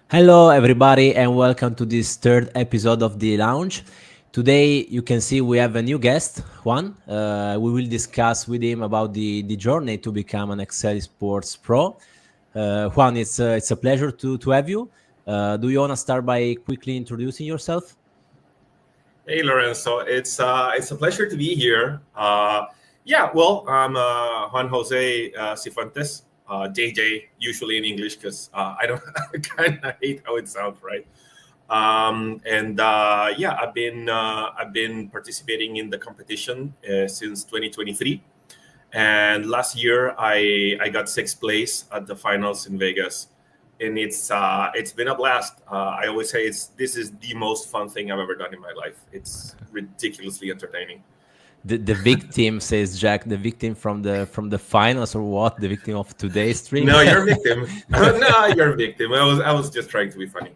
Hello, everybody, and welcome to this third episode of the Lounge. Today, you can see we have a new guest, Juan. We will discuss with him about the journey to become an Excel Sports Pro. Juan, it's a pleasure to have you. Do you want to start by quickly introducing yourself? Hey Lorenzo, it's a pleasure to be here. I'm Juan Jose Cifuentes, JJ, usually in English because I don't I kind of hate how it sounds, right? I've been participating in the competition since 2023, and last year I got sixth place at the finals in Vegas, and it's been a blast. I always say this is the most fun thing I've ever done in my life. It's ridiculously entertaining. The victim, says Jack. The victim from the finals, or what? The victim of today's stream. No, you're a victim. No, you're a victim. I was just trying to be funny.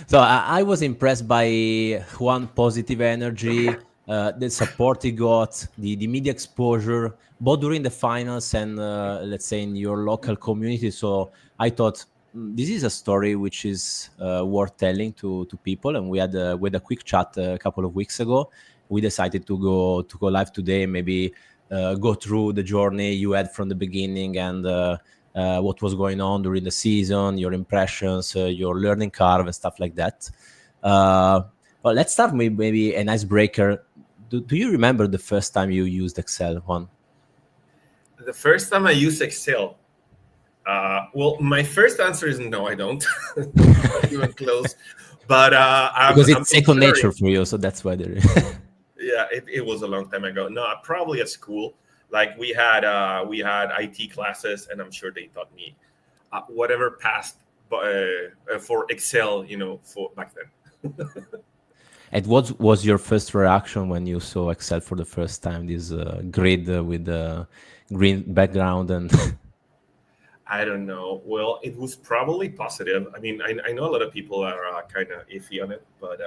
So I was impressed by Juan positive energy, the support he got, the media exposure, both during the finals and let's say in your local community. So I thought this is a story which is worth telling to people. And we had a quick chat a couple of weeks ago. We decided to go live today, maybe go through the journey you had from the beginning and what was going on during the season, your impressions, your learning curve, and stuff like that. Well, let's start with maybe an icebreaker. Do you remember the first time you used Excel, Juan? The first time I used Excel, well, my first answer is no, I don't. Not even close. But Because I'm it's second nature considering. for you, so that's why there. Yeah, it was a long time ago. No, probably at school. Like we had IT classes, and I'm sure they taught me whatever passed for Excel, for back then. And what was your first reaction when you saw Excel for the first time? This grid with the green background and I don't know. Well, it was probably positive. I mean, I know a lot of people are kind of iffy on it, but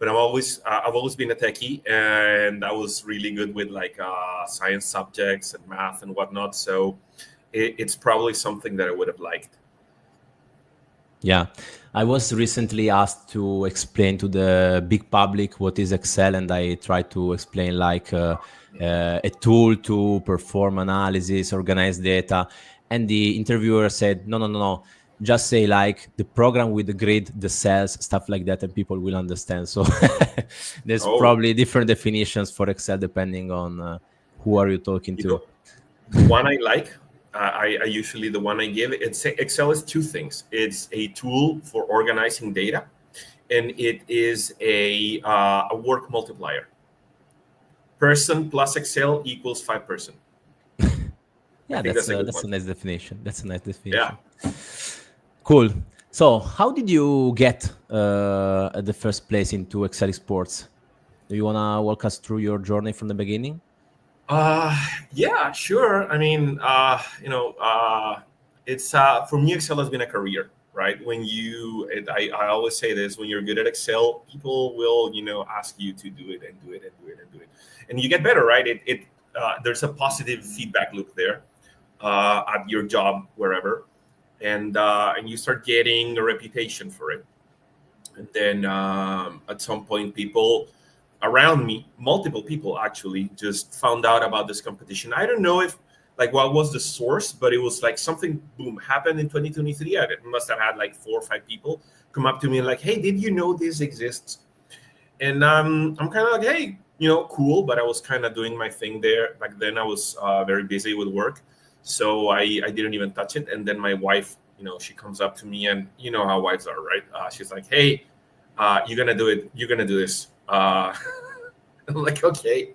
I've always been a techie, and I was really good with like science subjects and math and whatnot. So it's probably something that I would have liked. yeah. I was recently asked to explain to the big public what is Excel, and I tried to explain like a tool to perform analysis, organize data. And the interviewer said, no, no, no, no. Just say like the program with the grid, the cells, stuff like that, and people will understand. So there's Oh, probably different definitions for Excel depending on who are you talking you to. know, the one I like, I usually the one I give. Excel is two things. It's a tool for organizing data, and it is a work multiplier. Person plus Excel equals 5 person. I Yeah, think that's a good that's a one. nice definition. That's a nice Yeah. definition. Cool. So, how did you get at the first place into Excel Sports? Do you wanna walk us through your journey from the beginning? Uh, yeah, sure. I mean, it's for me, Excel has been a career, right? I always say this: when you're good at Excel, people will, ask you to do it and do it and do it and do it, and you get better, right? There's a positive feedback loop there at your job, wherever, and you start getting a reputation for it. And then at some point, people around me, multiple people actually, just found out about this competition. I don't know if like what was the source, but it was like something boom happened in 2023. I must have had like 4 or 5 people come up to me and like, hey, did you know this exists? And I'm kind of like, hey, cool. But I was kind of doing my thing there back then. I was very busy with work, so I didn't even touch it. And then my wife, she comes up to me, and you know how wives are, right? She's like, hey, you're gonna do it. You're gonna do this. I'm like, okay,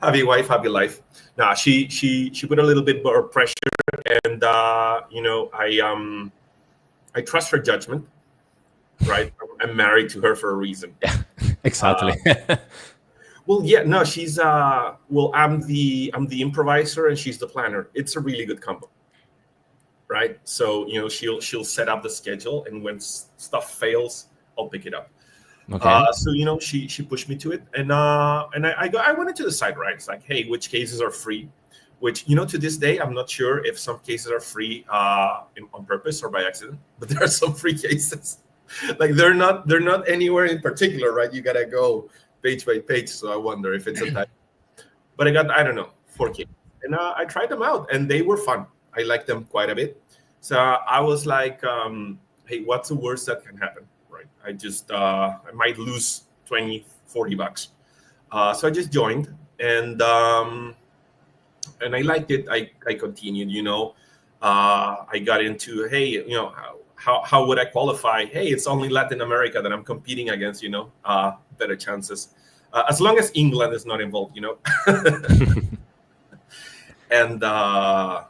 happy wife, happy life. Now she put a little bit more pressure, and I trust her judgment. Right, I'm married to her for a reason. Yeah, exactly. Uh, well, yeah, no, she's I'm the improviser and she's the planner. It's a really good combo, right? So she'll set up the schedule, and when stuff fails, I'll pick it up. Okay. So she pushed me to it, and I went into the site, right? It's like, hey, which cases are free, which, to this day, I'm not sure if some cases are free on purpose or by accident, but there are some free cases. Like they're not anywhere in particular, right? You gotta go page by page. So I wonder if it's a type. But I got, I don't know, 4 cases, and I tried them out, and they were fun. I liked them quite a bit. So I was like, hey, what's the worst that can happen, right? I might lose 20, $40. So I just joined, and I liked it. I continued, I got into, hey, how would I qualify? Hey, it's only Latin America that I'm competing against, better chances. As long as England is not involved, And I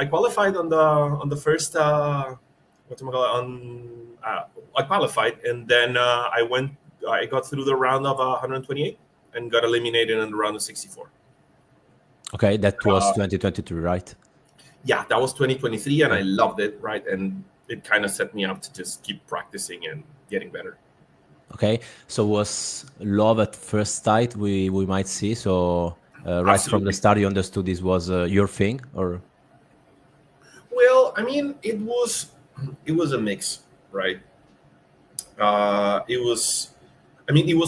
qualified on the first I qualified, and then I got through the round of 128 and got eliminated in the round of 64. Okay, that was 2023, right? Yeah, that was 2023, and I loved it, right? And it kind of set me up to just keep practicing and getting better. Okay, so was love at first sight we might see, so right from the start you understood this was your thing, or? Well, I mean, it was a mix, right? It was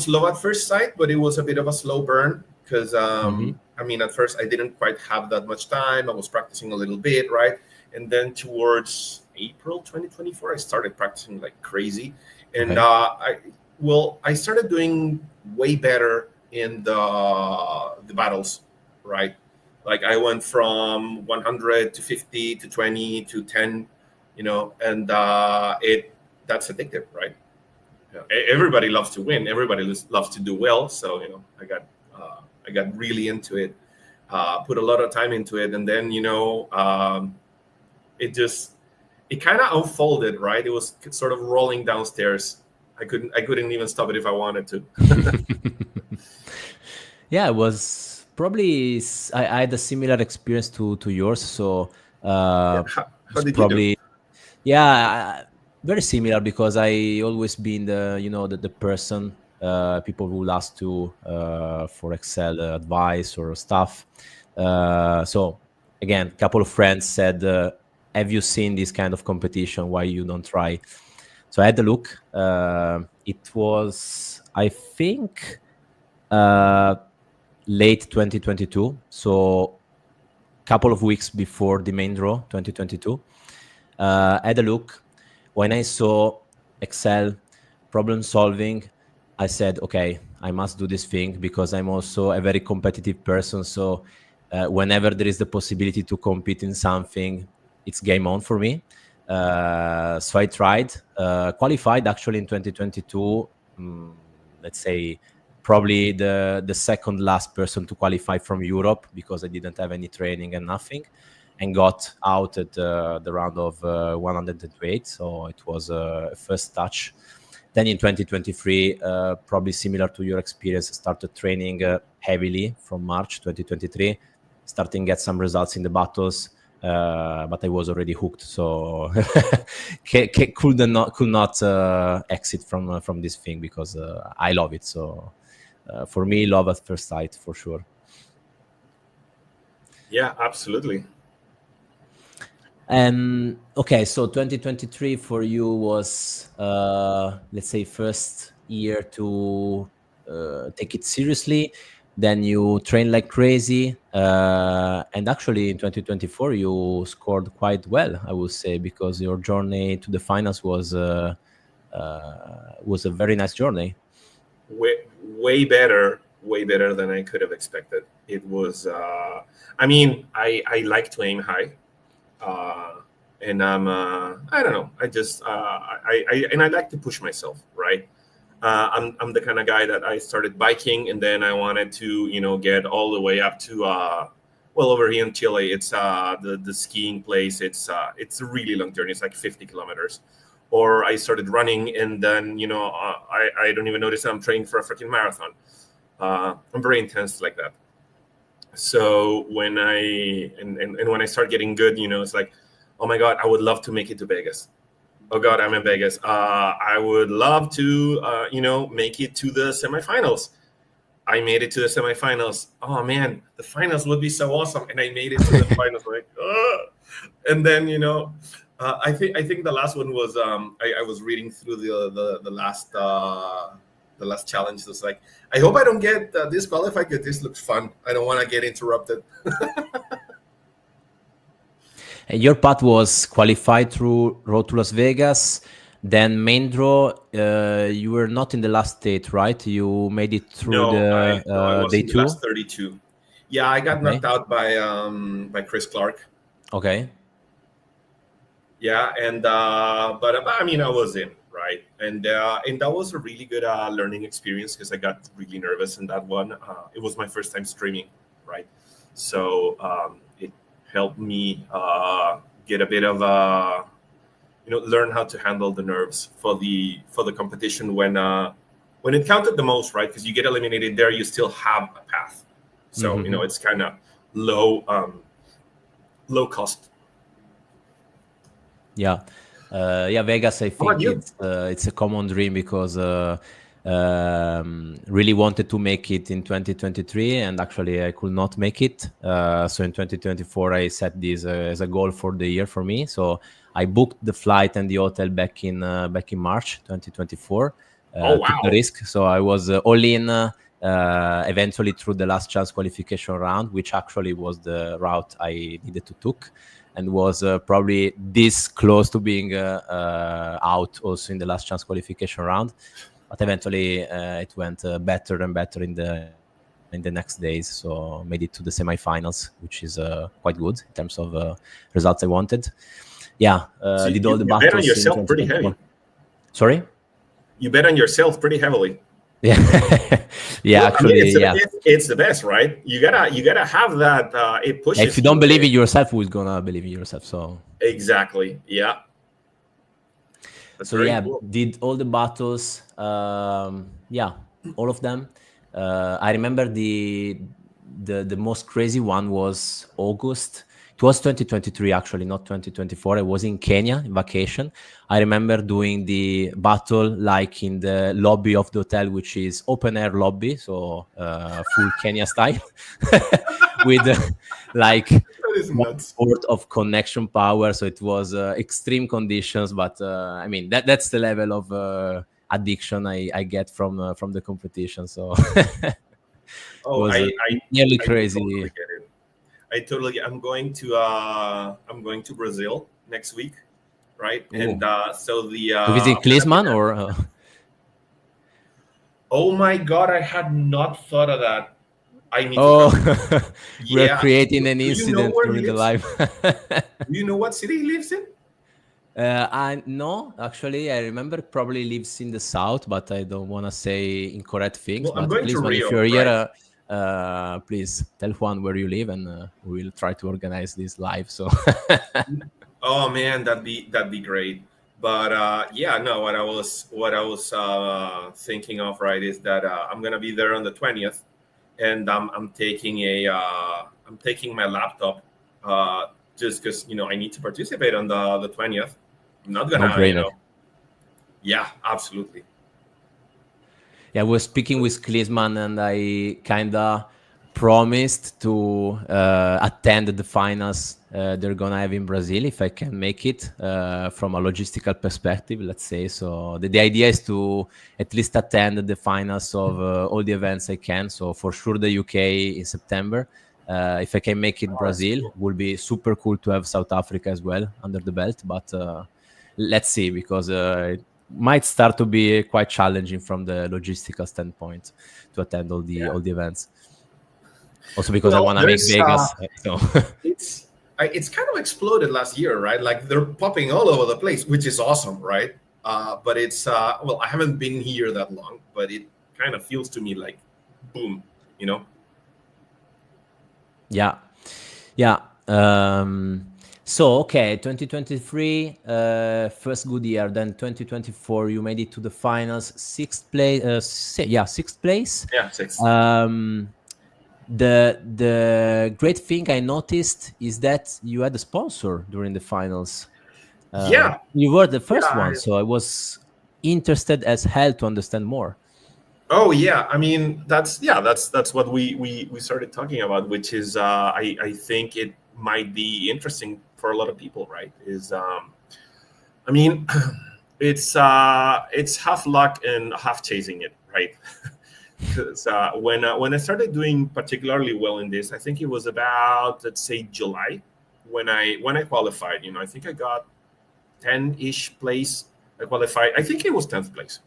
love at first sight, but it was a bit of a slow burn because I mean, at first I didn't quite have that much time. I was practicing a little bit, right? And then towards April 2024, I started practicing like crazy, and I started doing way better in the battles, right? Like I went from 100 to 50 to 20 to 10, and that's addictive, right? Everybody loves to win. Everybody loves to do well. So I got really into it. Put a lot of time into it, and then it kind of unfolded, right? It was sort of rolling downstairs. I couldn't even stop it if I wanted to. Yeah, it was probably I had a similar experience to yours. So How did probably you do? yeah, very similar because I always been the person people will ask to for Excel advice or stuff. So again, a couple of friends said, have you seen this kind of competition? Why you don't try? So I had a look. It was, I think, late 2022. So a couple of weeks before the main draw, 2022. I had a look. When I saw Excel problem solving, I said, okay, I must do this thing because I'm also a very competitive person. So whenever there is the possibility to compete in something, it's game on for me. So I tried, qualified actually in 2022, let's say probably the second last person to qualify from Europe because I didn't have any training and nothing, and got out at the round of 128. So it was a first touch. Then in 2023, probably similar to your experience, started training heavily from March 2023, starting get some results in the battles. But I was already hooked, so could not exit from this thing because I love it. So for me, love at first sight for sure. Yeah, absolutely. Okay, so 2023 for you was let's say first year to take it seriously. Then you train like crazy, and actually in 2024 you scored quite well, I would say, because your journey to the finals was a very nice journey. Way better than I could have expected. It was I mean, I like to aim high, and I don't know, I just I like to push myself, right? I'm the kind of guy that I started biking, and then I wanted to get all the way up to over here in Chile, it's the skiing place. It's a really long journey. It's like 50 kilometers. Or I started running, and then I don't even notice I'm training for a freaking marathon. I'm very intense like that. So when when I start getting good, it's like, oh my God, I would love to make it to Vegas. Oh God, I'm in Vegas. I would love to make it to the semifinals. I made it to the semifinals. Oh man, the finals would be so awesome, and I made it to the finals. Like, and then I think the last one was I was reading through the last challenge. It was like, I hope I don't get disqualified because this looks fun. I don't want to get interrupted. And your path was qualified through Road to Las Vegas. Then main draw, you were not in the last state, right? You made it through I was day in the 2. last 32. Yeah, I got knocked out by Chris Clark. Okay. Yeah, and but I mean, I was in, right, and that was a really good learning experience because I got really nervous in that one. It was my first time streaming, right? So it helped me get a bit of learn how to handle the nerves for the competition when it counted the most, right? Because you get eliminated there, you still have a path, so it's kind of low cost. Yeah, Vegas. I think you? it's a common dream because really wanted to make it in 2023, and actually I could not make it. So in 2024, I set this as a goal for the year for me. So I booked the flight and the hotel back in March 2024. Oh wow! Took the risk, so I was all in. Eventually through the last chance qualification round, which actually was the route I needed to took, and was probably this close to being out also in the last chance qualification round. But eventually it went better and better in the next days. So made it to the semifinals, which is quite good in terms of results I wanted. Yeah, so did all the battles. You bet on yourself pretty heavy. Sorry? You bet on yourself pretty heavily. Yeah, yeah. Well, actually, it's the best, right? You gotta have that. It pushes. If you don't believe in yourself, who's gonna believe in yourself? So exactly, yeah. That's so yeah, cool. Did all the battles. Yeah, all of them. I remember the most crazy one was August. It was 2023, actually, not 2024. I was in Kenya in vacation. I remember doing the battle like in the lobby of the hotel, which is open air lobby, so full Kenya style, with like one sort of connection power. So it was extreme conditions, but I mean that's the level of addiction I get from the competition. So I nearly crazy. Totally get it. I'm going to Brazil next week, right? Ooh. And so the to visit Klinsmann or oh my god, I had not thought of that. I need to we're creating an incident during the live. Do you know what city he lives in? No, actually, I remember probably lives in the south, but I don't want to say incorrect things. Well, but I'm going to Rio, if you're here, please tell Juan where you live, and we'll try to organize this live. So, oh man, that'd be great. But yeah, no, what I was thinking of, right, is that I'm gonna be there on the 20th, and I'm taking my laptop just because I need to participate on the 20th. I'm not gonna, yeah, absolutely. Yeah, we're speaking with Klinsmann, and I kind of promised to attend the finals they're going to have in Brazil if I can make it from a logistical perspective, let's say. So the idea is to at least attend the finals of all the events I can. So for sure the UK in September. If I can make it Brazil, cool. Will be super cool to have South Africa as well under the belt. But let's see, because might start to be quite challenging from the logistical standpoint to attend all the events. Also because I want to make Vegas. So. It's kind of exploded last year, right? Like they're popping all over the place, which is awesome, right? But it's well, I haven't been here that long, but it kind of feels to me like boom, Yeah. So, okay, 2023, first good year. Then 2024, you made it to the finals, sixth place. Sixth place. Yeah, sixth. The great thing I noticed is that you had a sponsor during the finals. You were the first one, so I was interested as hell to understand more. Oh yeah, I mean that's what we started talking about, which is I think it might be interesting for a lot of people, right? Is I mean it's half luck and half chasing it, right? Because when I started doing particularly well in this, I think it was about, let's say, July, when I qualified. I think I got 10-ish place. I qualified. I think it was 10th place,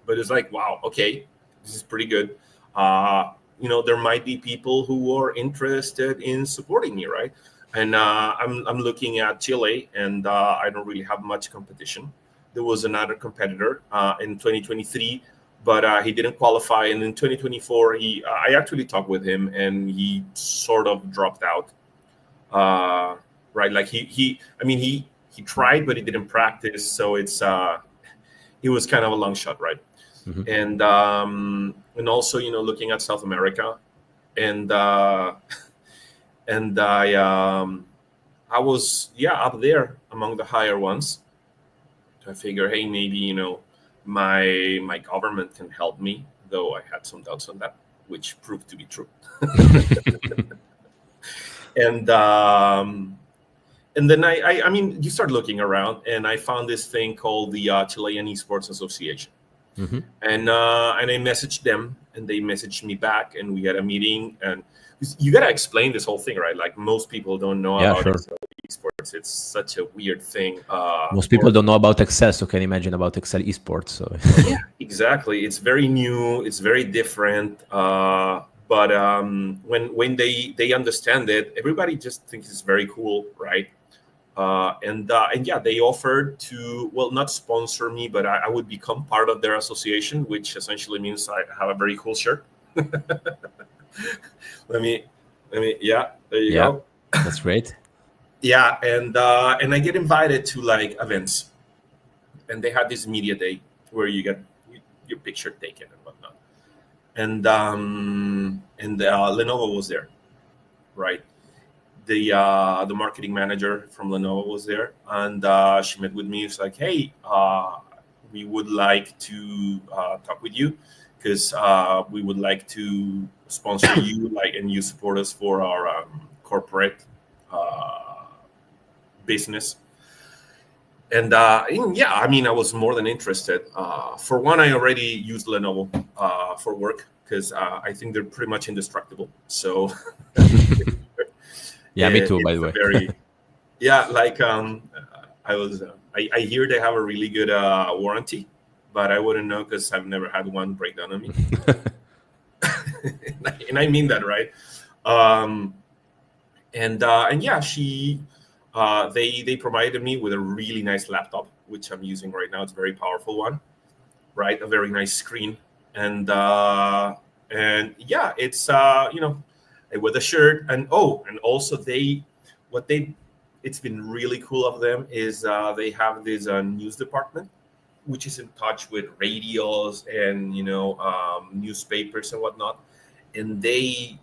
but it's like, wow, okay, this is pretty good. There might be people who are interested in supporting me, right? And I'm looking at Chile, and I don't really have much competition. There was another competitor in 2023, but he didn't qualify. And in 2024, I actually talked with him, and he sort of dropped out. Right, like he tried, but he didn't practice, so it was kind of a long shot, right? Mhm. And also, looking at South America, and and I was, up there among the higher ones. I figure, hey, maybe my government can help me, though I had some doubts on that, which proved to be true. and and then I mean, you start looking around, and I found this thing called the Chilean Esports Association. Mhm. And I messaged them, and they messaged me back, and we had a meeting. And you got to explain this whole thing, right? Like, most people don't know Yeah, about sure. esports. It's such a weird thing. Most people don't know about Excel, so can imagine about Excel esports. So Yeah, exactly. It's very new. It's very different. But when they understand it, everybody just thinks it's very cool, right? And yeah, they offered to, well, not sponsor me, but I would become part of their association, which essentially means I have a very cool shirt. let me yeah, there you yeah, go. that's great. Yeah, and I get invited to like events, and they had this media day where you get your picture taken and whatnot. And Lenovo was there, right? The marketing manager from Lenovo was there, and she met with me. It's like, hey, we would like to talk with you, because we would like to sponsor you, like, and you support us for our corporate business. And yeah, I mean, I was more than interested. For one, I already used Lenovo for work, because I think they're pretty much indestructible. So Yeah, me too, by it's the a way. very, yeah, like I hear they have a really good warranty, but I wouldn't know, because I've never had one break down on me. And I mean that, right? Um, and yeah, they provided me with a really nice laptop, which I'm using right now. It's a very powerful one, right? A very nice screen, and yeah, it's with a shirt. And also what they it's been really cool of them is they have this news department, which is in touch with radios and newspapers and whatnot. And they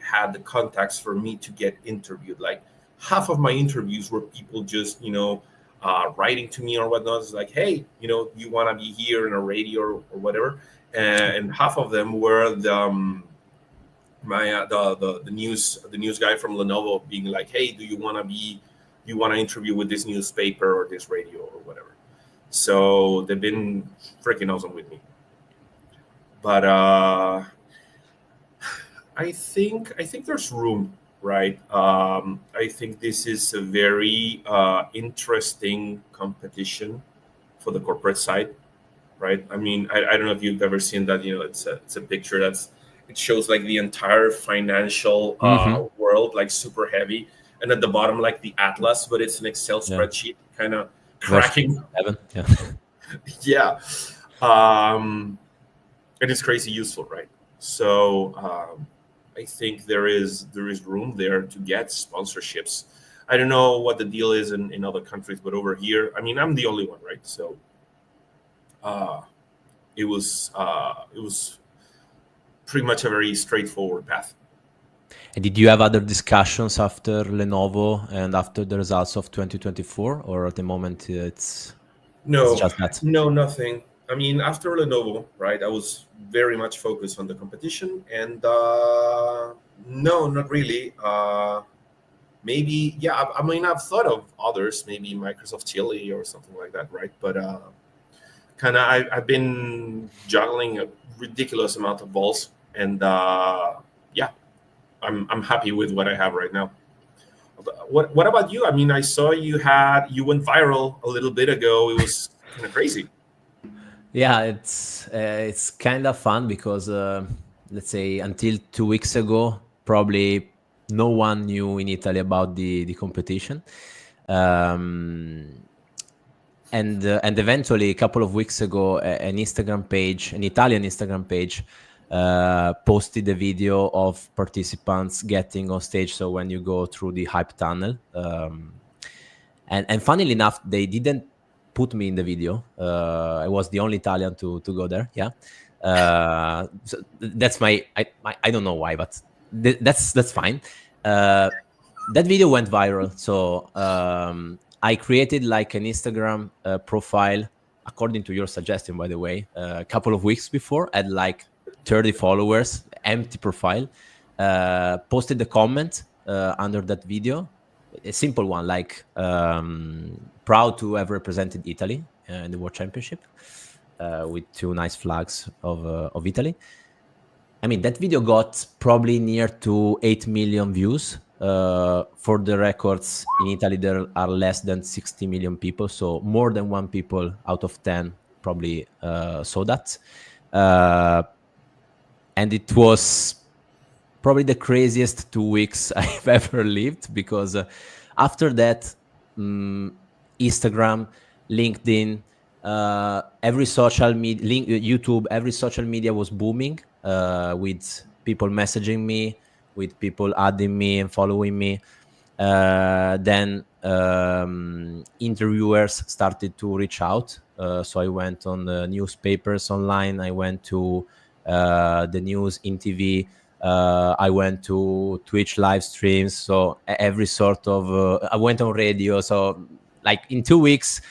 had the contacts for me to get interviewed. Like, half of my interviews were people just writing to me or whatnot. It's like, hey, you want to be here in a radio or whatever. And half of them were the news guy from Lenovo being like, hey, do you want to interview with this newspaper or this radio or whatever. So they've been freaking awesome with me. But I think there's room, right? I think this is a very interesting competition for the corporate side, right? I mean, I don't know if you've ever seen that. It's a picture it shows like the entire financial Hmm. world, like super heavy, and at the bottom like the atlas, but it's an Excel Yeah, spreadsheet, kind of versus cracking. 7. Yeah. Yeah, um, and it's crazy useful, right? So I think there is room there to get sponsorships. I don't know what the deal is in other countries, but over here, I mean, I'm the only one, right? So uh, it was pretty much a very straightforward path. And did you have other discussions after Lenovo and after the results of 2024, or at the moment it's No, just that? no, nothing. I mean, after Lenovo, right, I was very much focused on the competition, and no, not really. Maybe, yeah, I mean, I've thought of others, maybe Microsoft Chile or something like that, right? But kind of, I've been juggling a ridiculous amount of balls, and yeah, I'm happy with what I have right now. What about you? I mean, I saw you went viral a little bit ago. It was kind of crazy. Yeah, it's kind of fun because let's say until 2 weeks ago, probably no one knew in Italy about the competition, um, and eventually a couple of weeks ago, an Instagram page, an Italian Instagram page, posted a video of participants getting on stage. So when you go through the hype tunnel, and funnily enough, they didn't put me in the video. I was the only Italian to go there. Yeah, so that's I don't know why, but that's fine. That video went viral. So I created like an Instagram profile according to your suggestion, by the way, a couple of weeks before, had like 30 followers, empty profile. Posted a comment under that video, a simple one, like proud to have represented Italy in the World Championship, with 2 nice flags of Italy. I mean, that video got probably near to 8 million views. For the records, in Italy, there are less than 60 million people. So more than 1 people out of 10 probably saw that. And it was probably the craziest 2 weeks I've ever lived, because after that, Instagram, LinkedIn, every social media, YouTube, every social media was booming, with people messaging me, with people adding me and following me. Then interviewers started to reach out. So I went on the newspapers online. I went to the news in TV. I went to Twitch live streams. So every sort of, I went on radio. So like in 2 weeks,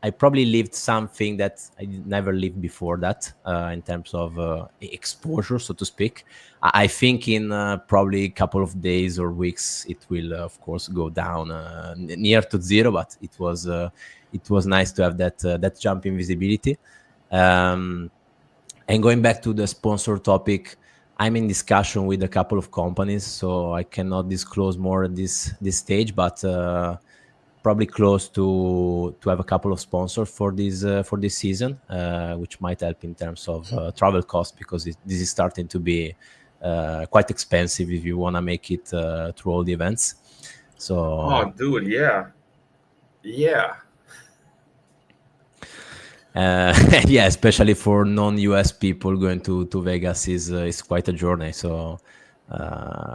I probably lived something that I never lived before that, in terms of exposure, so to speak. I think in probably a couple of days or weeks, it will, of course, go down near to zero. But it was nice to have that jump in visibility. And going back to the sponsor topic, I'm in discussion with a couple of companies, so I cannot disclose more at this stage, but probably close to have a couple of sponsors for this season, which might help in terms of travel costs, because this is starting to be quite expensive if you want to make it through all the events. So, Oh, dude, yeah. yeah, especially for non-US people, going to Vegas is quite a journey. So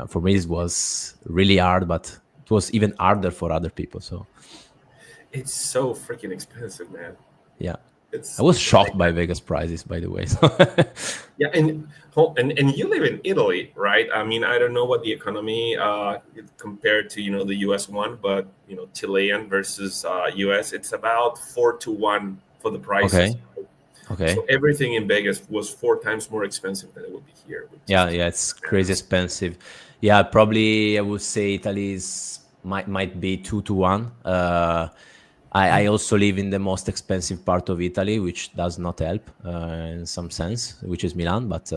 for me, it was really hard, but it was even harder for other people. So It's so freaking expensive, man. yeah, It's I was shocked by Vegas prices, by the way. yeah, and you live in Italy, right? I mean, I don't know what the economy compared to the US one, but Chilean versus US, it's about 4-1 for the prices. Okay. So everything in Vegas was 4 times more expensive than it would be here. Yeah, it's crazy expensive. Yeah, probably I would say Italy might be 2-1. I also live in the most expensive part of Italy, which does not help in some sense, which is Milan, but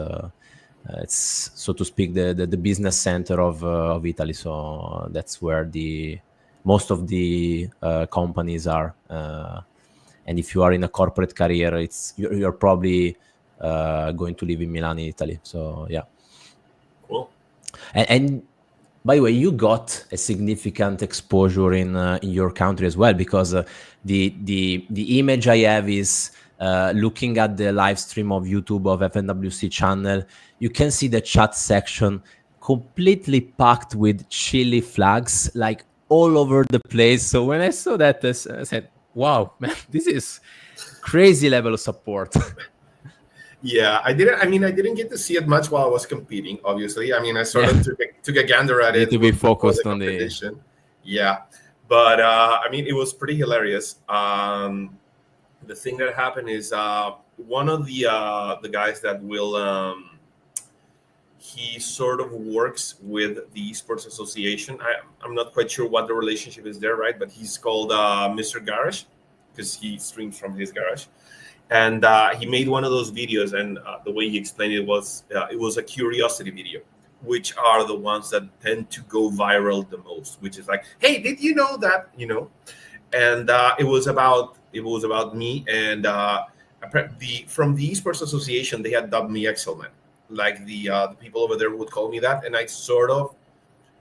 it's, so to speak, the business center of Italy. So that's where most of the companies are. And if you are in a corporate career, you're probably going to live in Milan, in Italy. So yeah. Cool. And by the way, you got a significant exposure in your country as well, because the image I have is looking at the live stream of YouTube of FNWC channel. You can see the chat section completely packed with Chile flags, like all over the place. So when I saw that, I said, "Wow, man, this is crazy level of support." Yeah, I didn't get to see it much while I was competing. Obviously, I mean, I sort of took a gander at it to be focused on the competition. Yeah, but I mean, it was pretty hilarious. the thing that happened is one of the guys that will he sort of works with the esports association. I'm not quite sure what the relationship is there, right? But he's called Mr. Garage because he streams from his garage, and he made one of those videos. And the way he explained it was a curiosity video, which are the ones that tend to go viral the most. Which is like, hey, did you know that? And it was about me and the from the esports association. They had dubbed me Excelman, like the people over there would call me that, and I sort of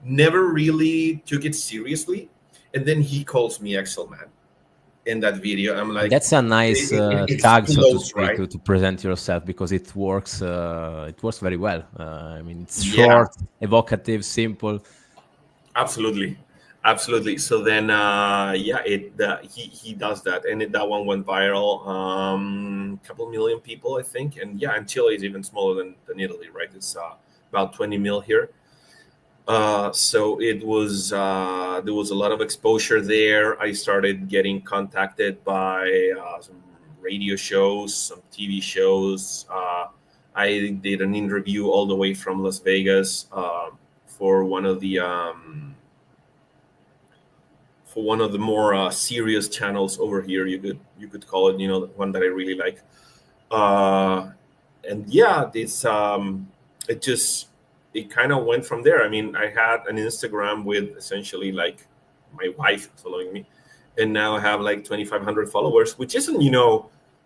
never really took it seriously. And then he calls me Excelman in that video. I'm like, That's a nice it tag, so to explodes, speak, right? to present yourself, because it works. It works very well. I mean, it's Yeah, short, evocative, simple. absolutely. So then yeah, he does that, and that one went viral. Couple million people, I think. And yeah, and Chile is even smaller than Italy, right? It's about 20 mil here. So it was there was a lot of exposure there. I started getting contacted by some radio shows, some TV shows. I did an interview all the way from Las Vegas for one of the more serious channels over here. You could call it, the one that I really like. Uh, and yeah, it kind of went from there. I mean, I had an Instagram with essentially like my wife following me, and now I have like 2,500 followers, which isn't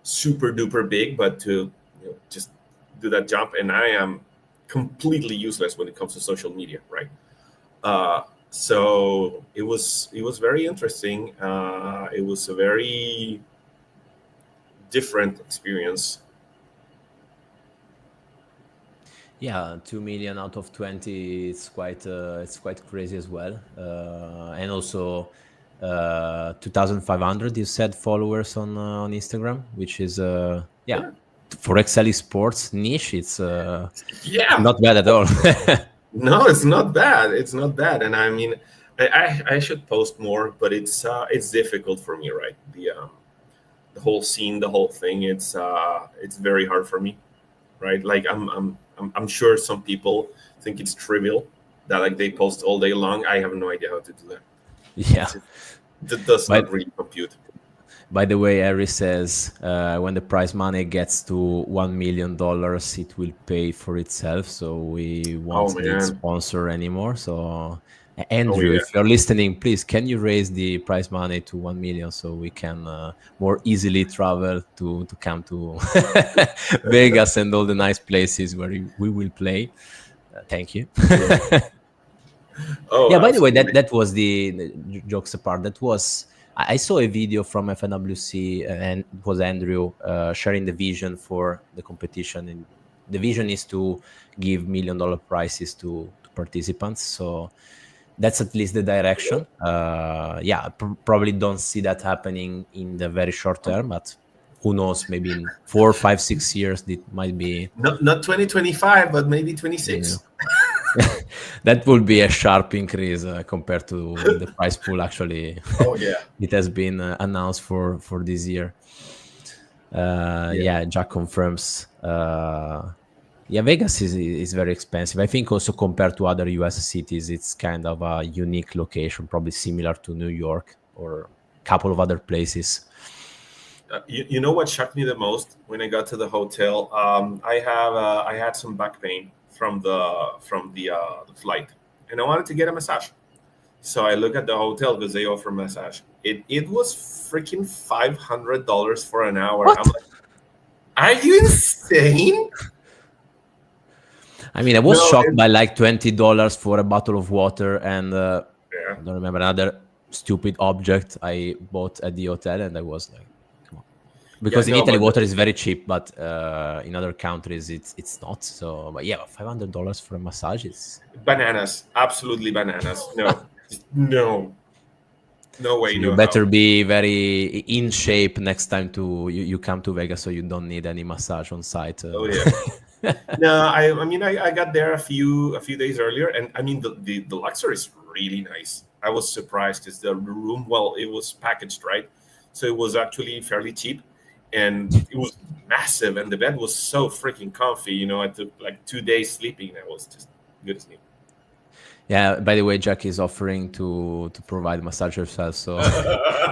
super duper big, but to just do that jump. And I am completely useless when it comes to social media, right? So it was very interesting. It was a very different experience. Yeah, 2 million out of 20. It's quite crazy as well. And also 2,500. You said followers on Instagram, which is yeah, Yeah, for Excel Sports niche. It's yeah. not bad at all. No, it's not bad. It's not bad. And I mean, I should post more, but it's difficult for me, right? The whole scene, the whole thing. It's very hard for me, right? Like I'm sure some people think it's trivial that like they post all day long. I have no idea how to do that. Yeah. That does But not really compute. by the way, Harry says when the prize money gets to $1 million, it will pay for itself. So we Oh won't need man. sponsor anymore. So Oh Andrew, yeah. if you're listening, please can you raise the prize money to 1 million so we can more easily travel to come to Vegas and all the nice places where we will play. Thank you. Oh, Yeah, by the way, that absolutely. that was the jokes apart. That was I saw a video from FNWC, and it was Andrew sharing the vision for the competition. And the vision is to give $1 million prizes to participants. So that's at least the direction. Yeah, probably don't see that happening in the very short term, but who knows? Maybe in 4, 5, 6 years, it might be. Not 2025, but maybe Yeah. 26. That would be a sharp increase compared to the price pool. Actually, Oh yeah. it has been announced for this year. Yeah. Yeah, Jack confirms. Yeah, Vegas is very expensive. I think also compared to other US cities, it's kind of a unique location, probably similar to New York or a couple of other places. You know what shocked me the most when I got to the hotel? I had some back pain from the flight, and I wanted to get a massage. So I look at the hotel because they offer massage. It was freaking $500 for an hour. I'm What? like, are you insane? I mean, I was No, shocked by like $20 for a bottle of water, and yeah. I don't remember another stupid object I bought at the hotel, and I was like, come on. Yeah, Because in no, Italy, but water is very cheap, but in other countries, it's not. So, but yeah, $500 for a massage is. bananas, absolutely bananas. No, no, no way, So you no how. better be very in shape next time you come to Vegas, so you don't need any massage on site. Oh yeah. No, I mean I got there a few days earlier, and I mean the Luxor is really nice. I was surprised because the room, well, it was packaged, right? So it was actually fairly cheap. and it was massive, and the bed was so freaking comfy. I took like 2 days sleeping, and it was just good as new. Yeah, by the way, Jack is offering to provide massage herself, so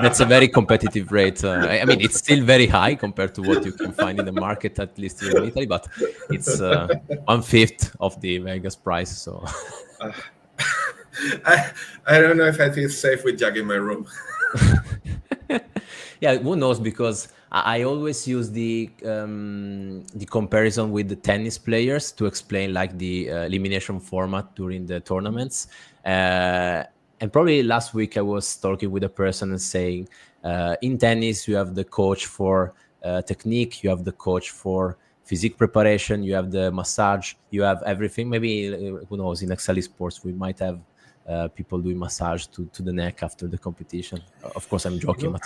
that's a very competitive rate. I mean, it's still very high compared to what you can find in the market, at least here in Italy, but it's 1/5 of the Vegas price. So I don't know if I feel safe with Jack in my room. yeah, who knows? Because I always use the comparison with the tennis players to explain like the elimination format during the tournaments. And probably last week I was talking with a person and saying, in tennis you have the coach for technique, you have the coach for physique preparation, you have the massage, you have everything. Maybe who knows? In Excel Sports we might have people doing massage to the neck after the competition. Of course, I'm joking.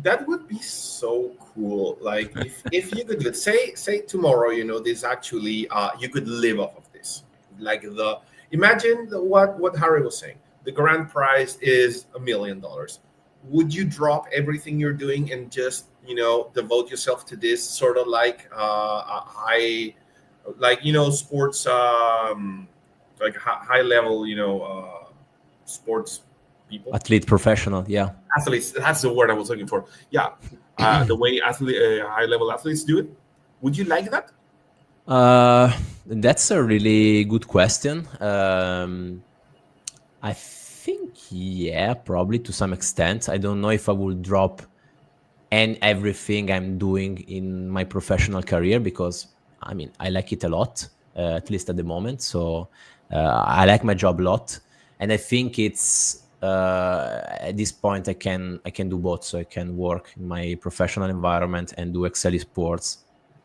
That would be so cool. Like if you could do it, say tomorrow, this actually you could live off of this. Like imagine what Harry was saying. The grand prize is $1 million. Would you drop everything you're doing and just devote yourself to this sort of like sports like high level sports people, athlete, professional, yeah, athletes, that's the word I was looking for. Yeah, the way high level athletes do it, would you like that? That's a really good question. I think yeah, probably to some extent. I don't know if I will drop everything I'm doing in my professional career, because I mean I like it a lot, at least at the moment. So I like my job a lot, and I think it's at this point I can do both. So I can work in my professional environment and do Excel Sports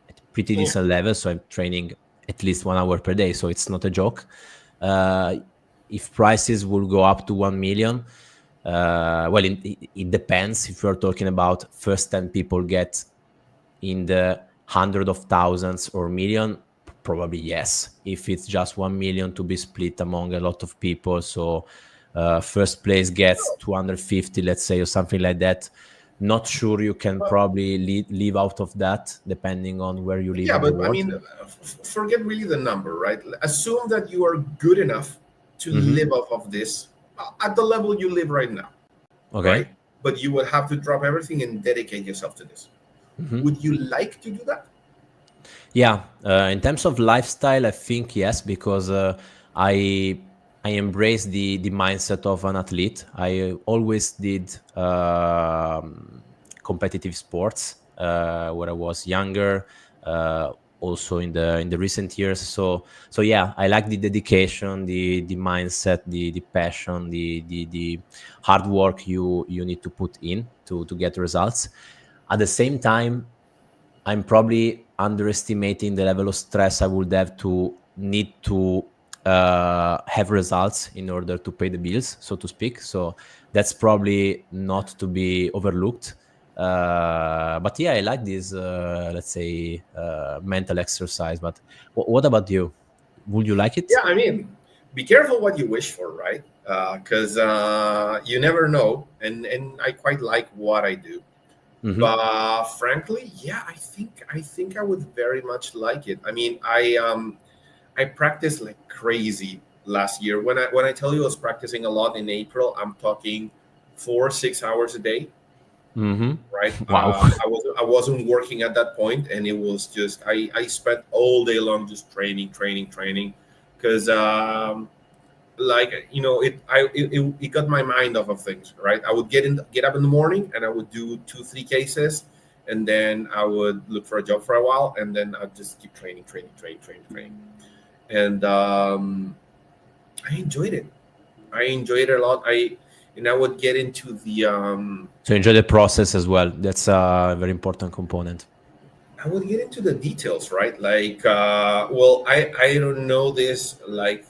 at pretty decent level. So I'm training at least 1 hour per day. So it's not a joke. If prices will go up to 1 million, well, it depends. If you're talking about first 10 people get in the hundred of thousands or million, probably yes. If it's just 1 million to be split among a lot of people, so first place gets 250, let's say, or something like that. Not sure you can probably live out of that, depending on where you live. Yeah, but I mean, forget really the number, right? Assume that you are good enough to live off of this at the level you live right now. Okay. Right? But you would have to drop everything and dedicate yourself to this. Would you like to do that? Yeah, in terms of lifestyle, I think yes, because I embrace the mindset of an athlete. I always did competitive sports when I was younger, also in the recent years. So yeah, I like the dedication, the mindset, the passion, the hard work you need to put in to get results. At the same time, I'm probably underestimating the level of stress I would have to need to have results in order to pay the bills, so to speak. So that's probably not to be overlooked. But yeah, I like this, let's say, mental exercise. But what about you? Would you like it? Yeah, I mean, be careful what you wish for, right? Because you never know. And I quite like what I do. But frankly, yeah, I think I would very much like it. I mean, I practiced like crazy last year. When I tell you I was practicing a lot in April, I'm talking 4-6 hours a day. Right. Wow. I wasn't working at that point, and it was just I spent all day long just training, because it got my mind off of things, right? I would get up in the morning and I would do 2-3 cases, and then I would look for a job for a while, and then I'd just keep training. And I enjoyed it. I enjoyed it a lot. I would get into the so enjoy the process as well. That's a very important component. I would get into the details, right? Like well, I don't know this like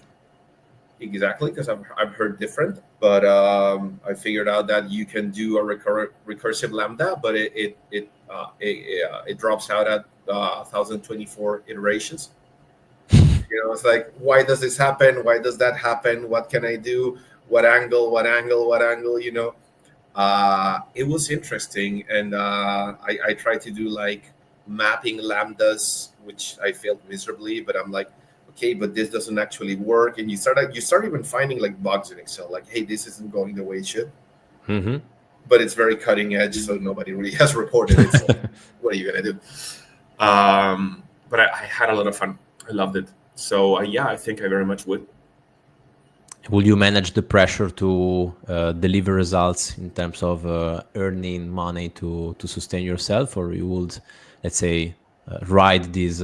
exactly, because I've heard different, but I figured out that you can do a recursive lambda, but it drops out at 1024 iterations. It's like, why does this happen? Why does that happen? What can I do? What angle? It was interesting, and I tried to do like mapping lambdas, which I failed miserably. But I'm like, okay, but this doesn't actually work, and you start even finding like bugs in Excel, like, hey, this isn't going the way it should. Hmm. But it's very cutting edge, so nobody really has reported it. So what are you gonna do? But I had a lot of fun. I loved it. So yeah, I think I very much would. Will you manage the pressure to deliver results in terms of earning money to sustain yourself, or you would, let's say, ride this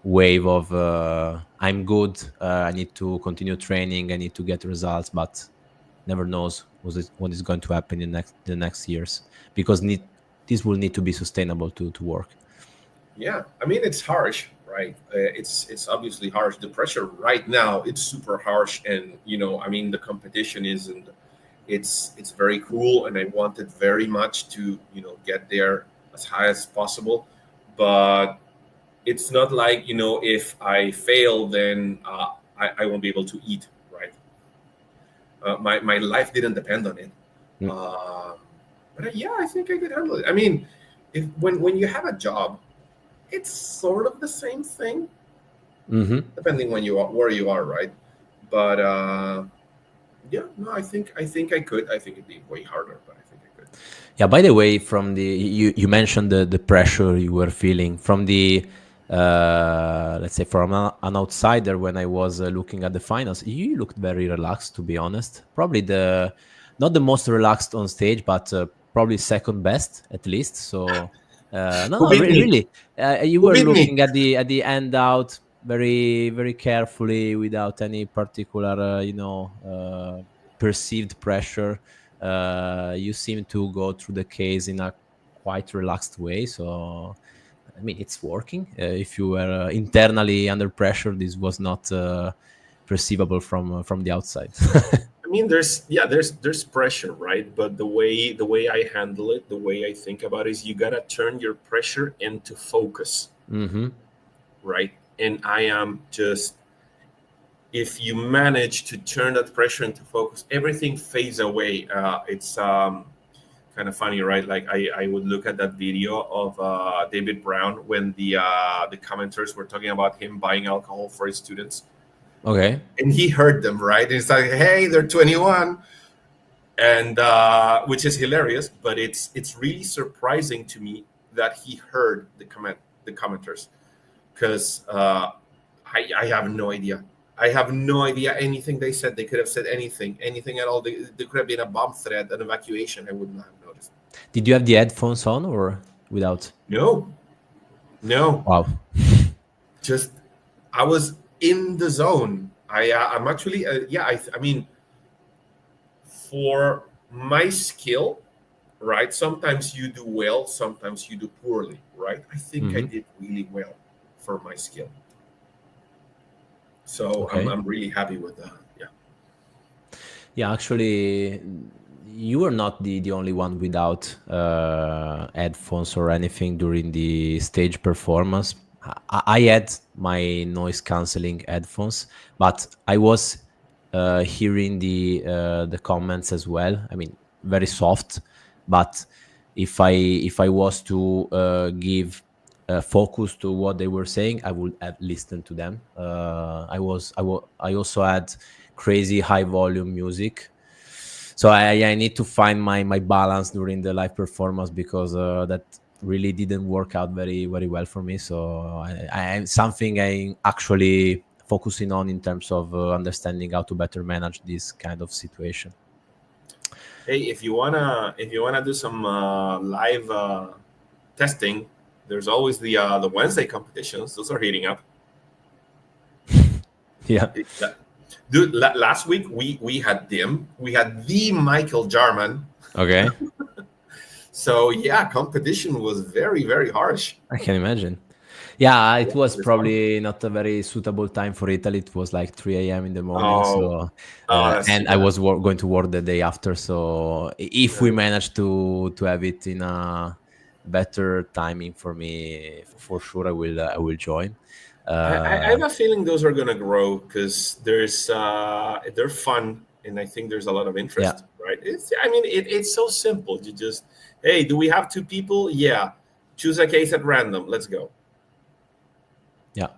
wave of I'm good, I need to continue training, I need to get results, but never knows what is going to happen in the next years, because this will need to be sustainable to work. Yeah, I mean it's harsh, right? It's obviously harsh. The pressure right now it's super harsh, and I mean the competition isn't. It's very cool, and I wanted very much to get there as high as possible, but it's not like if I fail, then I won't be able to eat, right? My life didn't depend on it. Mm. But yeah, I think I could handle it. I mean, if when you have a job, it's sort of the same thing, Hmm. depending where you are, right? But yeah, no, I think I could. I think it'd be way harder, but I think I could. Yeah, by the way, from the you mentioned the pressure you were feeling from the let's say from an outsider. When I was looking at the finals, you looked very relaxed, to be honest. Probably the not the most relaxed on stage, but probably second best at least. So no, Who no, beat me? really, you Who were beat me? looking at the end out very very carefully without any particular perceived pressure. You seem to go through the case in a quite relaxed way. So, I mean, it's working. If you were internally under pressure, this was not perceivable from the outside. I mean, there's pressure, right? But the way I handle it, the way I think about it is you gotta turn your pressure into focus, Hmm. right? And I am just if you manage to turn that pressure into focus, everything fades away. It's kind of funny, right? Like I would look at that video of David Brown when the commenters were talking about him buying alcohol for his students, Okay. and he heard them, right? And it's like, hey, they're 21, and which is hilarious, but it's really surprising to me that he heard the commenters, because I have no idea. I have no idea anything they said. They could have said anything at all. There could have been a bomb threat, an evacuation. I would not have noticed. Did you have the headphones on or without? No, no, Wow. just I was in the zone. I'm actually yeah. I mean, for my skill, right? Sometimes you do well, sometimes you do poorly, right? I think I Hmm. did really well for my skill. So I'm, Okay. I'm really happy with that. Yeah. Yeah, actually, you were not the only one without headphones or anything during the stage performance. I had my noise canceling headphones, but I was hearing the comments as well. I mean, very soft, but if I was to give focus to what they were saying, I would have listened to them. I also had crazy high volume music, so I need to find my balance during the live performance, because that really didn't work out very very well for me. So I something I'm actually focusing on in terms of understanding how to better manage this kind of situation. Hey, if you wanna do some live testing, there's always the Wednesday competitions. Those are heating up. Yeah. Dude, last week we had them. We had the Michael Jarman. Okay. So yeah, competition was very very harsh. I can imagine. Yeah, it Yeah, was it's fun. probably not a very suitable time for Italy. It was like 3 a.m. in the morning. Oh, So, oh, that's too and I bad. was going to work the day after. So, if we manage to have it in a better timing for me, for sure, I will join. I Uh, have a feeling those are gonna grow because they're fun and I think there's a lot of Yeah. interest, right? It's so simple. You just, hey, do we have two people? Yeah, choose a case at random. Let's go. Yeah.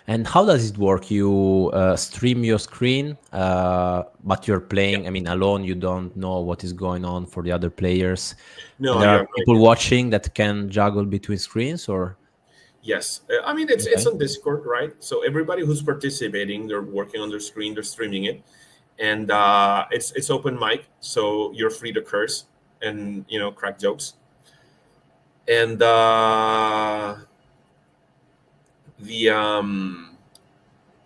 And how does it work? You stream your screen, but you're playing, I mean, alone. You don't know what is going on for the other players. No, And there you are have no people idea. watching that can juggle between screens, or Yes, it's okay. on Discord, right? So everybody who's participating, they're working on their screen, they're streaming it, and it's open mic, so you're free to curse and crack jokes. And the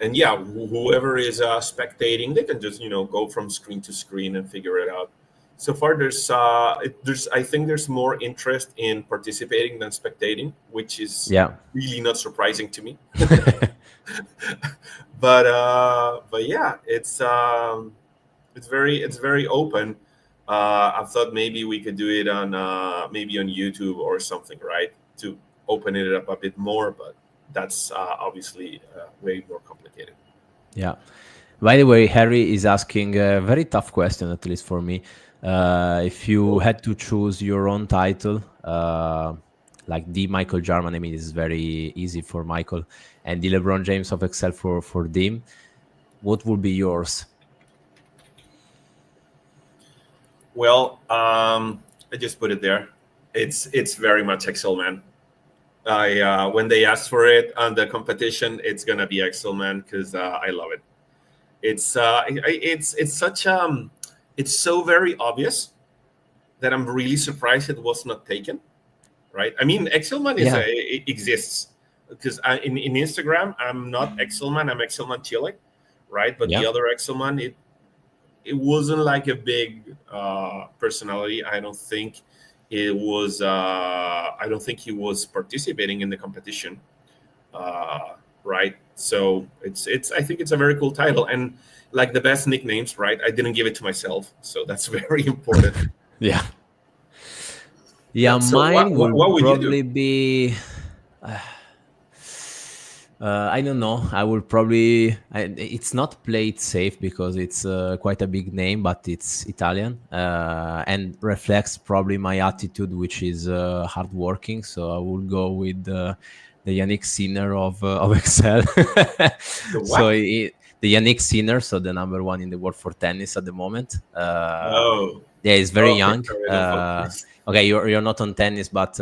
and yeah, whoever is spectating, they can just go from screen to screen and figure it out. So far, there's I think there's more interest in participating than spectating, which is Yeah. really not surprising to me. But yeah, it's very open. I thought maybe we could do it on maybe on YouTube or something, right? To open it up a bit more, but that's obviously way more complicated. Yeah. By the way, Harry is asking a very tough question, at least for me. If you had to choose your own title, like the Michael Jarman, I mean, it's very easy for Michael, and the LeBron James of Excel for Dim, what would be yours? Well, I just put it there. It's very much Excel Man. When they asked for it on the competition, it's gonna be Excel Man because I love it. It's such it's so very obvious that I'm really surprised it was not taken. Right? I mean, Excel Man Yeah. it exists because in Instagram I'm not Excel Man, I'm Excel Man Chile, right? But Yeah. the other Excel Man, it wasn't like a big personality. I don't think it was. I don't think he was participating in the competition, right? So it's. I think it's a very cool title, and like the best nicknames, right? I didn't give it to myself, so that's very important. Yeah. Yeah, So mine will what would you do? probably be. I don't know. I will probably. It's not Play It Safe because it's quite a big name, but it's Italian and reflects probably my attitude, which is hardworking. So I will go with the Yannick Sinner of Excel. The So what? the Yannick Sinner, so the number one in the world for tennis at the moment. Oh, Yeah, he's very okay. young. Sorry, I don't follow. Okay, you're not on tennis, but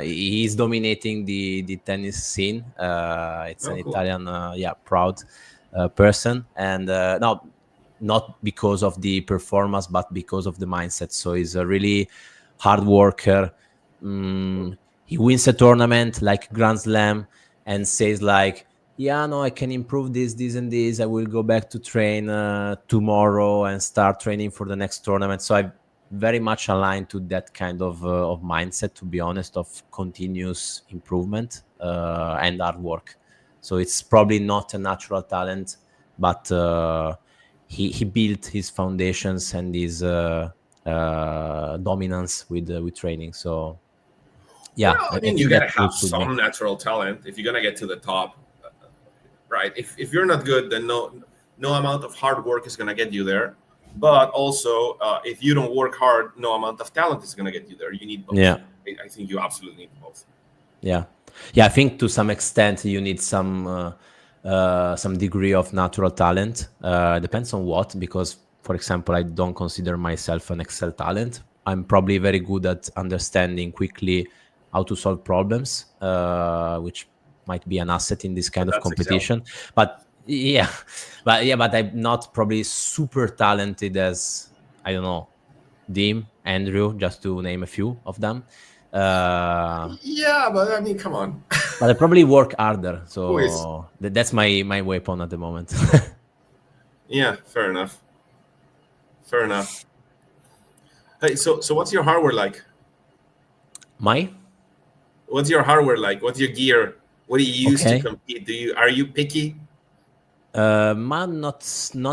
he's dominating the tennis scene. It's an Oh, cool. Italian, proud person, and no, not because of the performance, but because of the mindset. So he's a really hard worker. He wins a tournament like Grand Slam and says like, yeah, no, I can improve this and this. I will go back to train tomorrow and start training for the next tournament. So I very much aligned to that kind of mindset, to be honest, of continuous improvement and hard work. So it's probably not a natural talent, but he built his foundations and his dominance with training. So yeah, Well, I I mean, you think gotta that have would suit me. some natural talent if you're gonna get to the top, right? If you're not good, then no amount of hard work is gonna get you there. But also, if you don't work hard, no amount of talent is gonna get you there. You need both. Yeah. I think you absolutely need both. Yeah, I think to some extent you need some degree of natural talent. Depends on what, because for example, I don't consider myself an Excel talent. I'm probably very good at understanding quickly how to solve problems, which might be an asset in this kind of That's Excel. competition. But but I'm not probably super talented as, I don't know, Dim, Andrew, just to name a few of them. Yeah, but I mean, come on. But I probably work harder, Who is? so that's my weapon at the moment. Yeah, fair enough. Fair enough. Hey, so what's your hardware like? What's your hardware like? What's your gear? What do you use to Okay. compete? Are you picky? Man, not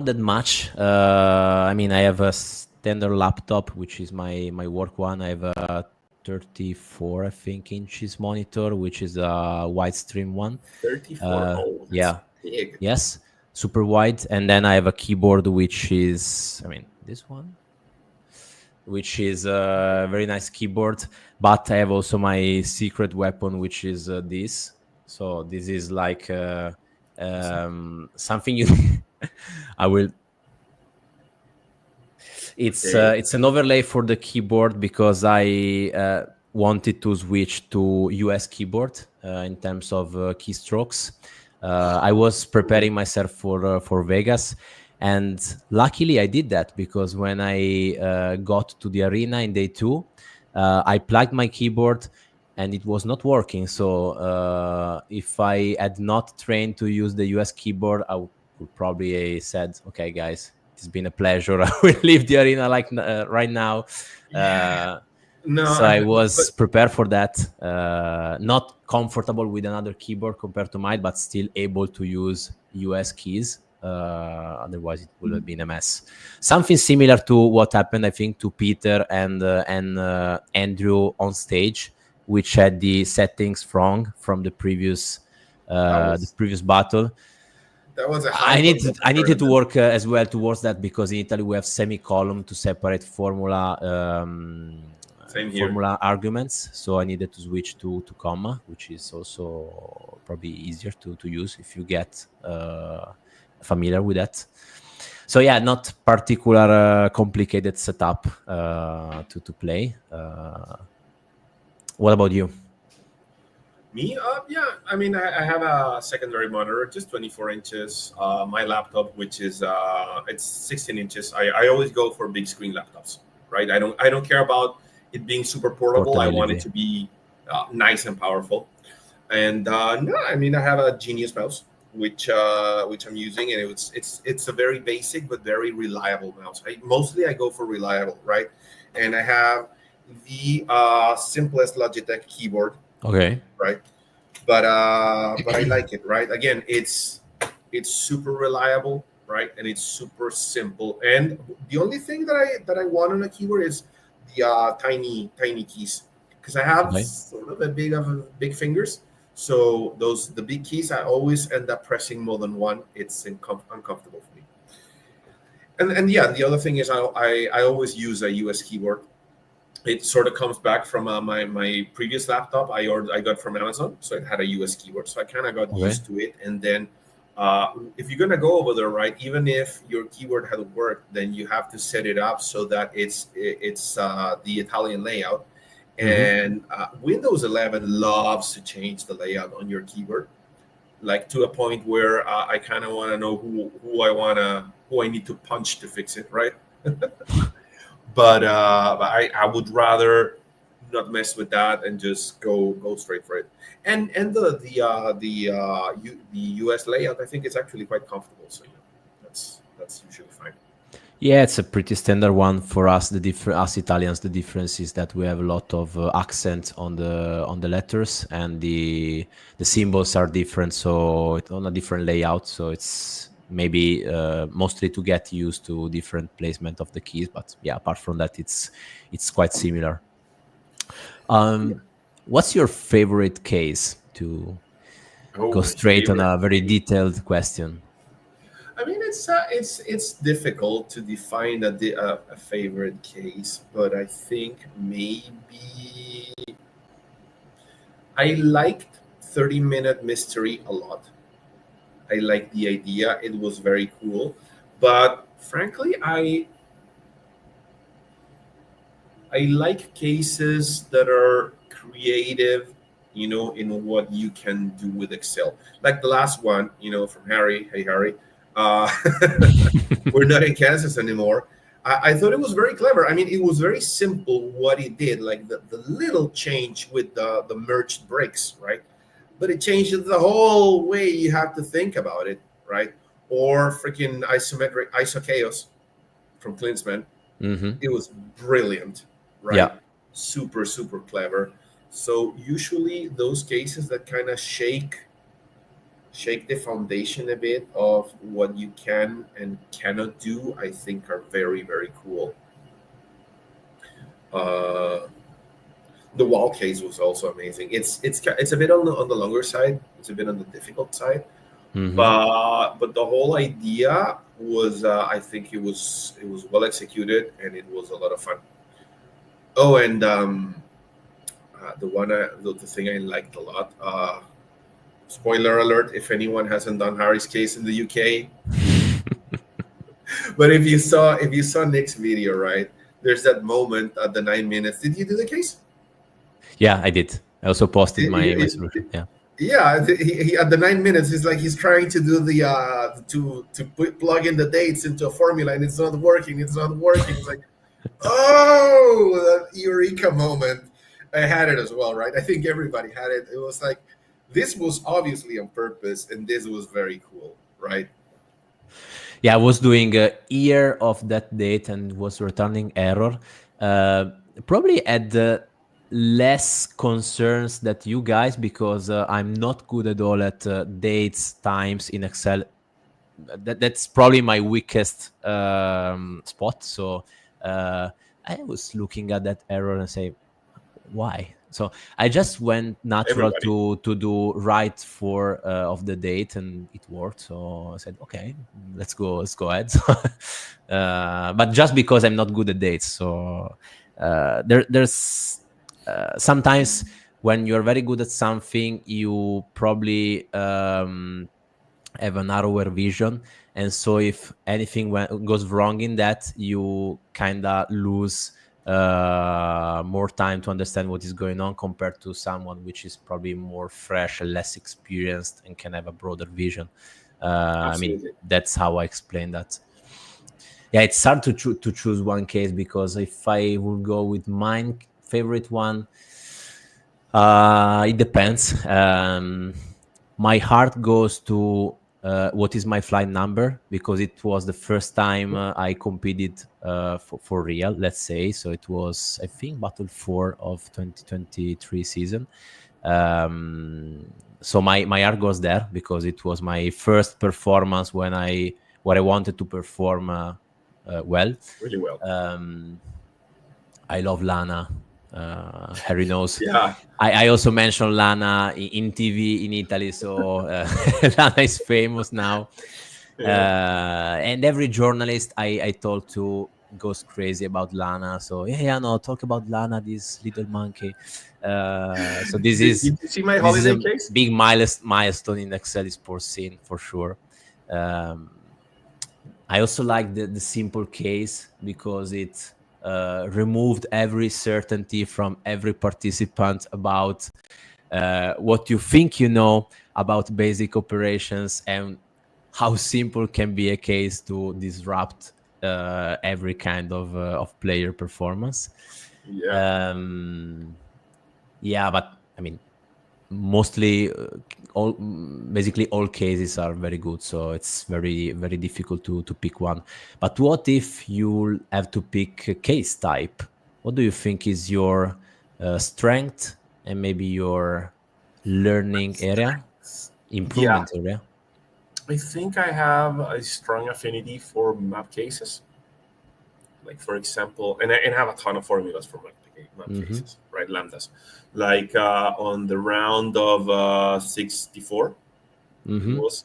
that much. I mean, I have a standard laptop, which is my work one. I have a 34, I think, inches monitor, which is a Widestream one. 34. Oh, that's Yeah. big. Yes. super wide, and then I have a keyboard which is, I mean, this one, which is a very nice keyboard. But I have also my secret weapon, which is this. So this is like something you. I will. Okay. It's an overlay for the keyboard because I wanted to switch to US keyboard in terms of keystrokes. I was preparing myself for Vegas, and luckily I did that because when I got to the arena in day 2, I plugged my keyboard and it was not working. So if I had not trained to use the US keyboard, I would probably said, "Okay, guys, it's been a pleasure. I will leave the arena like right now." Yeah. Uh, No, so I but was prepared for that. Not comfortable with another keyboard compared to mine, but still able to use US keys. Otherwise, it would have been a mess. Something similar to what happened, I think, to Peter and Andrew on stage, which had the settings wrong from that the was previous battle. a high point of the I needed to tournament. work as well towards that because in Italy we have semicolon to separate Same here. formula arguments. So I needed to switch to comma, which is also probably easier to use if you get familiar with that. So yeah, not particular complicated setup to play. What about you? Me, yeah. I mean, I have a secondary monitor, just 24 inches. My laptop, which is it's 16 inches. I always go for big screen laptops, right? I don't care about it being super portable. I want it Portability. to be nice and powerful. And no, I mean, I have a Genius mouse, which I'm using, and it's a very basic but very reliable mouse. I go for reliable, right? And I have the simplest Logitech keyboard, Okay. right? But I like it, right? Again, it's super reliable, right? And it's super simple. And the only thing that I want on a keyboard is the tiny keys, because I have Okay. sort of a big fingers. So the big keys, I always end up pressing more than one. It's uncomfortable for me. And yeah, the other thing is I always use a US keyboard. It sort of comes back from my previous laptop I got from Amazon, so it had a US keyboard, so I kind of got Okay. used to it. And then if you're gonna go over there, right, even if your keyboard had worked, then you have to set it up so that it's the Italian layout. Hmm. And Windows 11 loves to change the layout on your keyboard, like to a point where I kind of want to know who I need to punch to fix it, right? But I would rather not mess with that and just go straight for it. And the US layout, I think it's actually quite comfortable. So yeah, that's usually fine. Yeah, it's a pretty standard one for us. Us Italians, the difference is that we have a lot of accent on the letters, and the symbols are different, so it's on a different layout. So it's maybe mostly to get used to different placement of the keys. But yeah, apart from that, it's quite similar. Yeah. Um, what's your favorite case to Oh, go my straight on favorite a very case. detailed question? I mean, it's difficult to define a favorite case, but I think maybe I liked 30-minute mystery a lot. I liked the idea; it was very cool. But frankly, I like cases that are creative, in what you can do with Excel. Like the last one, from Harry. Hey, Harry. Uh, we're not in Kansas anymore. I thought it was very clever. I mean, it was very simple what he did, like the little change with the merged brakes, right? But it changes the whole way you have to think about it, right? Or freaking isometric iso chaos from Klinsman. Hmm. It was brilliant, right? Yeah. Super, super clever. So usually those cases that kind of shake the foundation a bit of what you can and cannot do, I think are very, very cool. Uh, the wall case was also amazing. It's a bit on the longer side. It's a bit on the difficult side, But the whole idea was, I think it was well executed, and it was a lot of fun. Oh, and the thing I liked a lot. Spoiler alert: if anyone hasn't done Harry's case in the UK, but if you saw Nick's video, right? There's that moment at the 9 minutes. Did you do the case? Yeah, I did. I also posted my It- solution. Yeah. Yeah, he at the 9 minutes, he's like he's trying to do the plug in the dates into a formula, and it's not working. It's not working. It's like, oh, that eureka moment. I had it as well, right? I think everybody had it. It was like this was obviously on purpose, and this was very cool, right? Yeah, I was doing a year of that date and was returning error. Probably at the less concerns that you guys, because I'm not good at all at dates, times in Excel. That's probably my weakest spot. So I was looking at that error and say, why? So I just went natural Everybody. to do right for of the date, and it worked. So I said, okay, let's go ahead. But just because I'm not good at dates, so there's sometimes when you're very good at something, you probably have a narrower vision, and so if anything goes wrong in that, you kind of lose more time to understand what is going on compared to someone which is probably more fresh and less experienced and can have a broader vision. I mean, Absolutely. that's how I explain that. Yeah, it's hard to choose one case, because if I would go with my favorite one, it depends. My heart goes to what is my flight number, because it was the first time I competed for real, let's say. So it was, I think, Battle 4 of 2023 season. So my heart goes there, because it was my first performance where I wanted to perform well. Really well. I love Lana. Harry knows. Yeah. I also mentioned Lana in TV in Italy, so Lana is famous now. And every journalist I told to goes crazy about Lana. So yeah, no, talk about Lana, this little monkey. So this Did is you see my this is holiday a case? big milestone in the Excel sports scene for sure. I also like the simple case, because it removed every certainty from every participant about what you think you know about basic operations, and how simple can be a case to disrupt every kind of player performance. Yeah. Yeah, but I mean, mostly basically all cases are very good, so it's very difficult to pick one. But what if you have to pick a case type? What do you think is your strength, and maybe your learning area, Yeah. improvement area? I think I have a strong affinity for map cases. Like for example, and I have a ton of formulas for map Mm-hmm. cases, right? Lambdas. Like on the round of 64, it Mm-hmm. was.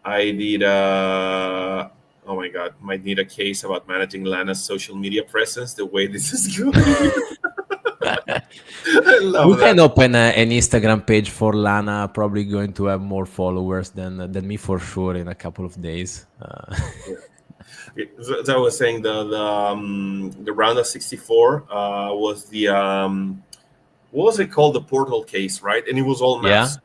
I did oh my god, might need a case about managing Lana's social media presence. The way this is going, I You love can that. open an Instagram page for Lana. Probably going to have more followers than me for sure in a couple of days. Yeah. As I was saying, the round of 64 was the what was it called, the portal case, right? And it was all Yeah, maps.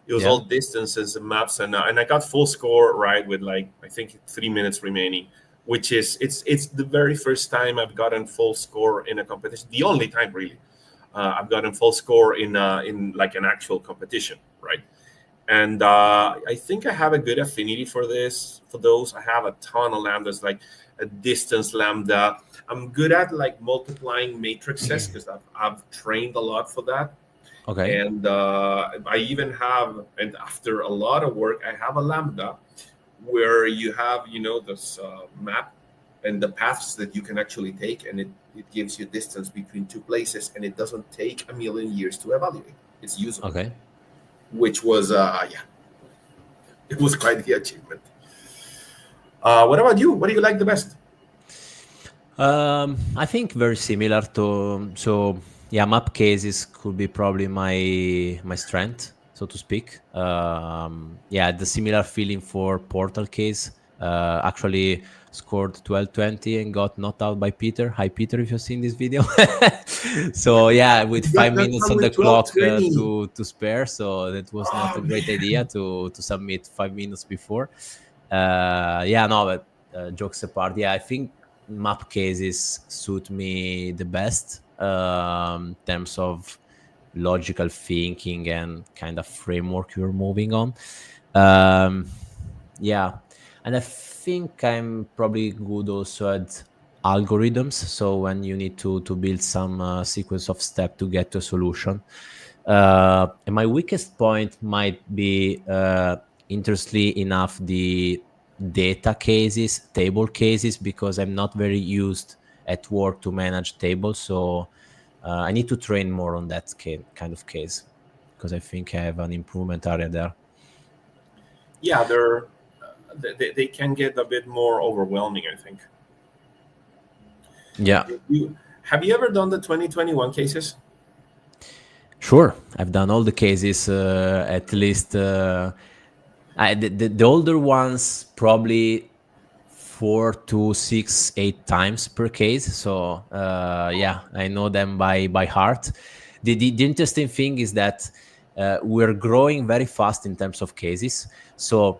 It was yeah. all distances and maps, and I got full score right with like I think 3 minutes remaining, which is it's the very first time I've gotten full score in a competition. The only time really I've gotten full score in like an actual competition, right? And I think I have a good affinity for this. For those, I have a ton of lambdas, like a distance lambda. I'm good at like multiplying matrices because I've trained a lot for that. Okay. And I even have, and after a lot of work, I have a lambda where you have, this map and the paths that you can actually take, and it gives you distance between two places, and it doesn't take a million years to evaluate. It's usable, Okay. which was, yeah, it was quite the achievement. What about you? What do you like the best? I think very similar to yeah, map cases could be probably my strength, so to speak. Yeah, the similar feeling for Portal case. Actually scored 1220 and got knocked out by Peter. Hi Peter, if you've seen this video. So yeah, with You five got minutes done on the with clock 12:20. to spare, so that was not Oh, a great man. idea to submit 5 minutes before. Yeah, no, but jokes apart, yeah, I think map cases suit me the best in terms of logical thinking and kind of framework you're moving on. Yeah, and I think I'm probably good also at algorithms. So when you need to build some sequence of steps to get to a solution. And my weakest point might be, interestingly enough, the data cases, table cases, because I'm not very used at work to manage tables. So I need to train more on that kind of case, because I think I have an improvement area there. Yeah, they can get a bit more overwhelming, I think. Yeah, Have you ever done the 2021 cases? sure. I've done all the cases, at least the older ones probably 4 to 6, 8 times per case. So yeah, I know them by heart. The interesting thing is that we're growing very fast in terms of cases. So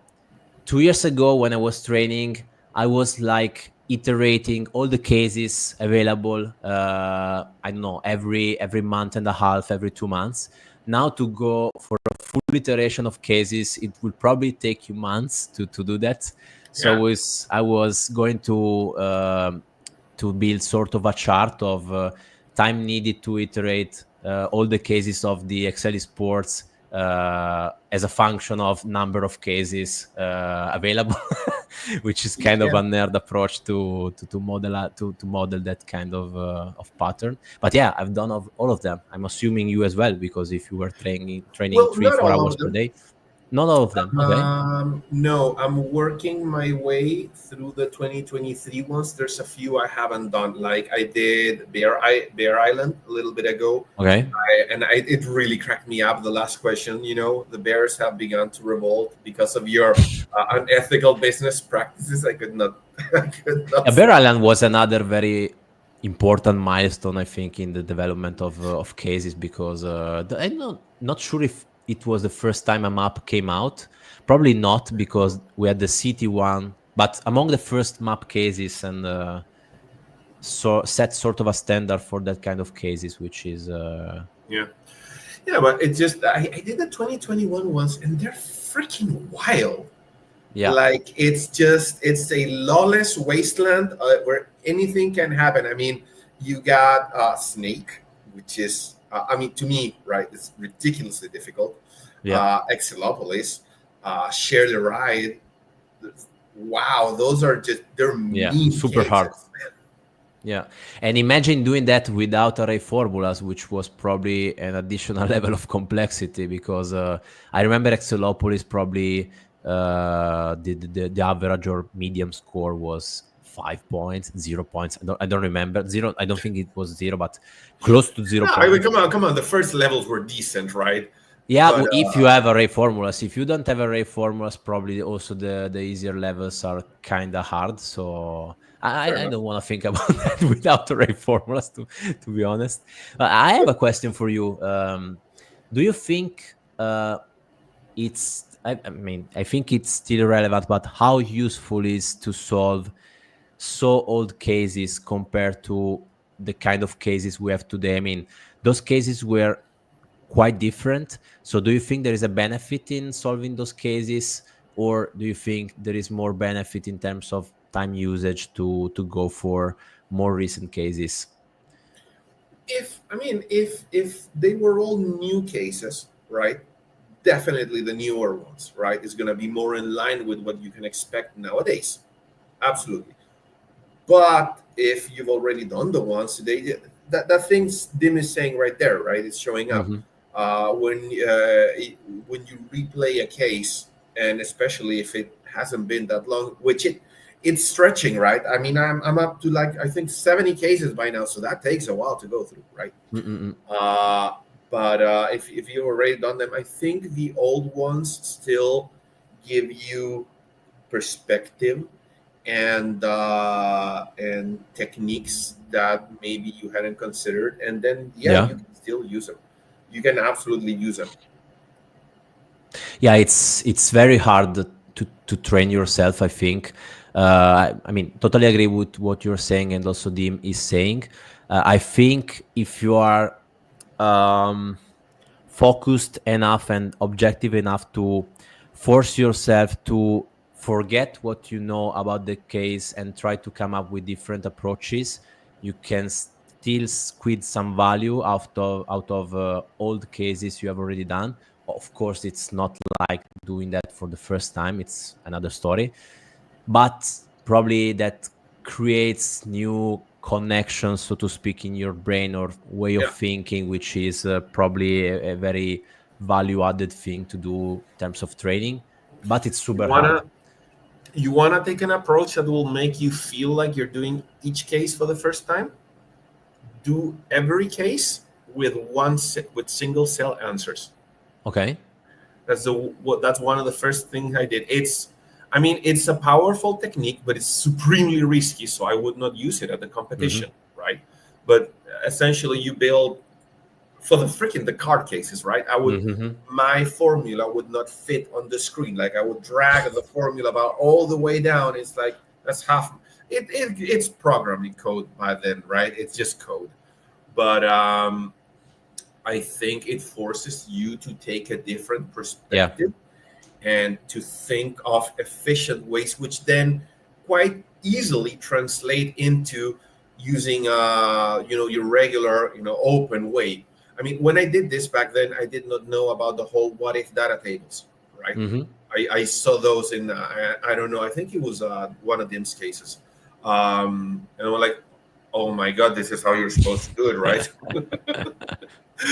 2 years ago, when I was training, I was like iterating all the cases available. I don't know, every month and a half, every 2 months. Now to go for a full iteration of cases, it will probably take you months to do that. So Yeah. I was going to build sort of a chart of time needed to iterate all the cases of the Excel sports as a function of number of cases available, which is kind of Yeah. a nerd approach to model that kind of pattern. But yeah, I've done all of them. I'm assuming you as well, because if you were training Well, three not four all hours of per them. day, not all of them. Okay. No, I'm working my way through the 2023 ones. There's a few I haven't done. Like I did Bear Island a little bit ago. Okay. It really cracked me up. The last question, the bears have begun to revolt because of your unethical business practices. I could not, I could not. Yeah, Bear Island was another very important milestone, I think, in the development of cases, because I'm not sure if it was the first time a map came out. Probably not, because we had the city one, but among the first map cases, and so set sort of a standard for that kind of cases, which is Yeah, yeah, but it's just I did the 2021 ones, and they're freaking wild. yeah, Like it's a lawless wasteland where anything can happen. I mean, you got Snake, which is I mean, to me, right, it's ridiculously difficult. yeah. Excelopolis, Share the Ride. Wow, those are they're Yeah, mean super hard. cases. Yeah, and imagine doing that without array formulas, which was probably an additional level of complexity, because I remember Excelopolis probably the average or medium score was 5 points, 0 points. I don't remember zero. I don't think it was zero, but close to 0 No, I mean, points. come on. The first levels were decent, right? Yeah, But if you have array formulas. If you don't have array formulas, probably also the easier levels are kind of hard. So fair I enough. don't want to think about that without array formulas, to be honest. I have a question for you. Do you think I mean, I think it's still relevant, but how useful is to solve so old cases compared to the kind of cases we have today? I mean, those cases were quite different. So do you think there is a benefit in solving those cases, or do you think there is more benefit in terms of time usage to go for more recent cases? If they were all new cases, right? Definitely the newer ones, right, is going to be more in line with what you can expect nowadays. Absolutely. But if you've already done the ones, that thing's Dim is saying right there, right? It's showing up Hmm. when when you replay a case. and especially if it hasn't been that long, which it's stretching, right? I mean, I'm up to like I think 70 cases by now, so that takes a while to go through, right? Mm-mm-mm. But if you already done them, I think the old ones still give you perspective and techniques that maybe you hadn't considered, and then Yeah. you can still use them. You can absolutely use them. Yeah, it's very hard to train yourself, I think. I mean, totally agree with what you're saying, and also Dim is saying. I think if you are um, focused enough and objective enough to force yourself to forget what you know about the case and try to come up with different approaches, you can still squeeze some value out of old cases you have already done. Of course, it's not like doing that for the first time, it's another story, but probably that creates new connections, so to speak, in your brain or way of Yeah. thinking, which is probably a very value added thing to do in terms of training, but it's You super hard. wanna you wanna take an approach that will make you feel like you're doing each case for the first time. Do every case with with single cell answers. Okay. That's one of the first things I did. I mean, it's a powerful technique, but it's supremely risky, so I would not use it at the competition, right? But essentially, you build for the card cases, right? My formula would not fit on the screen. Like I would drag the formula about all the way down. It's like that's half. It's programming code by then, right? It's just code, but I think it forces you to take a different perspective and to think of efficient ways, which then quite easily translate into using your regular open way. I mean, when I did this back then, I did not know about the whole what if data tables, right? I saw those in I don't know, I think it was one of Dim's cases, and I was like, oh my god, this is how you're supposed to do it, right?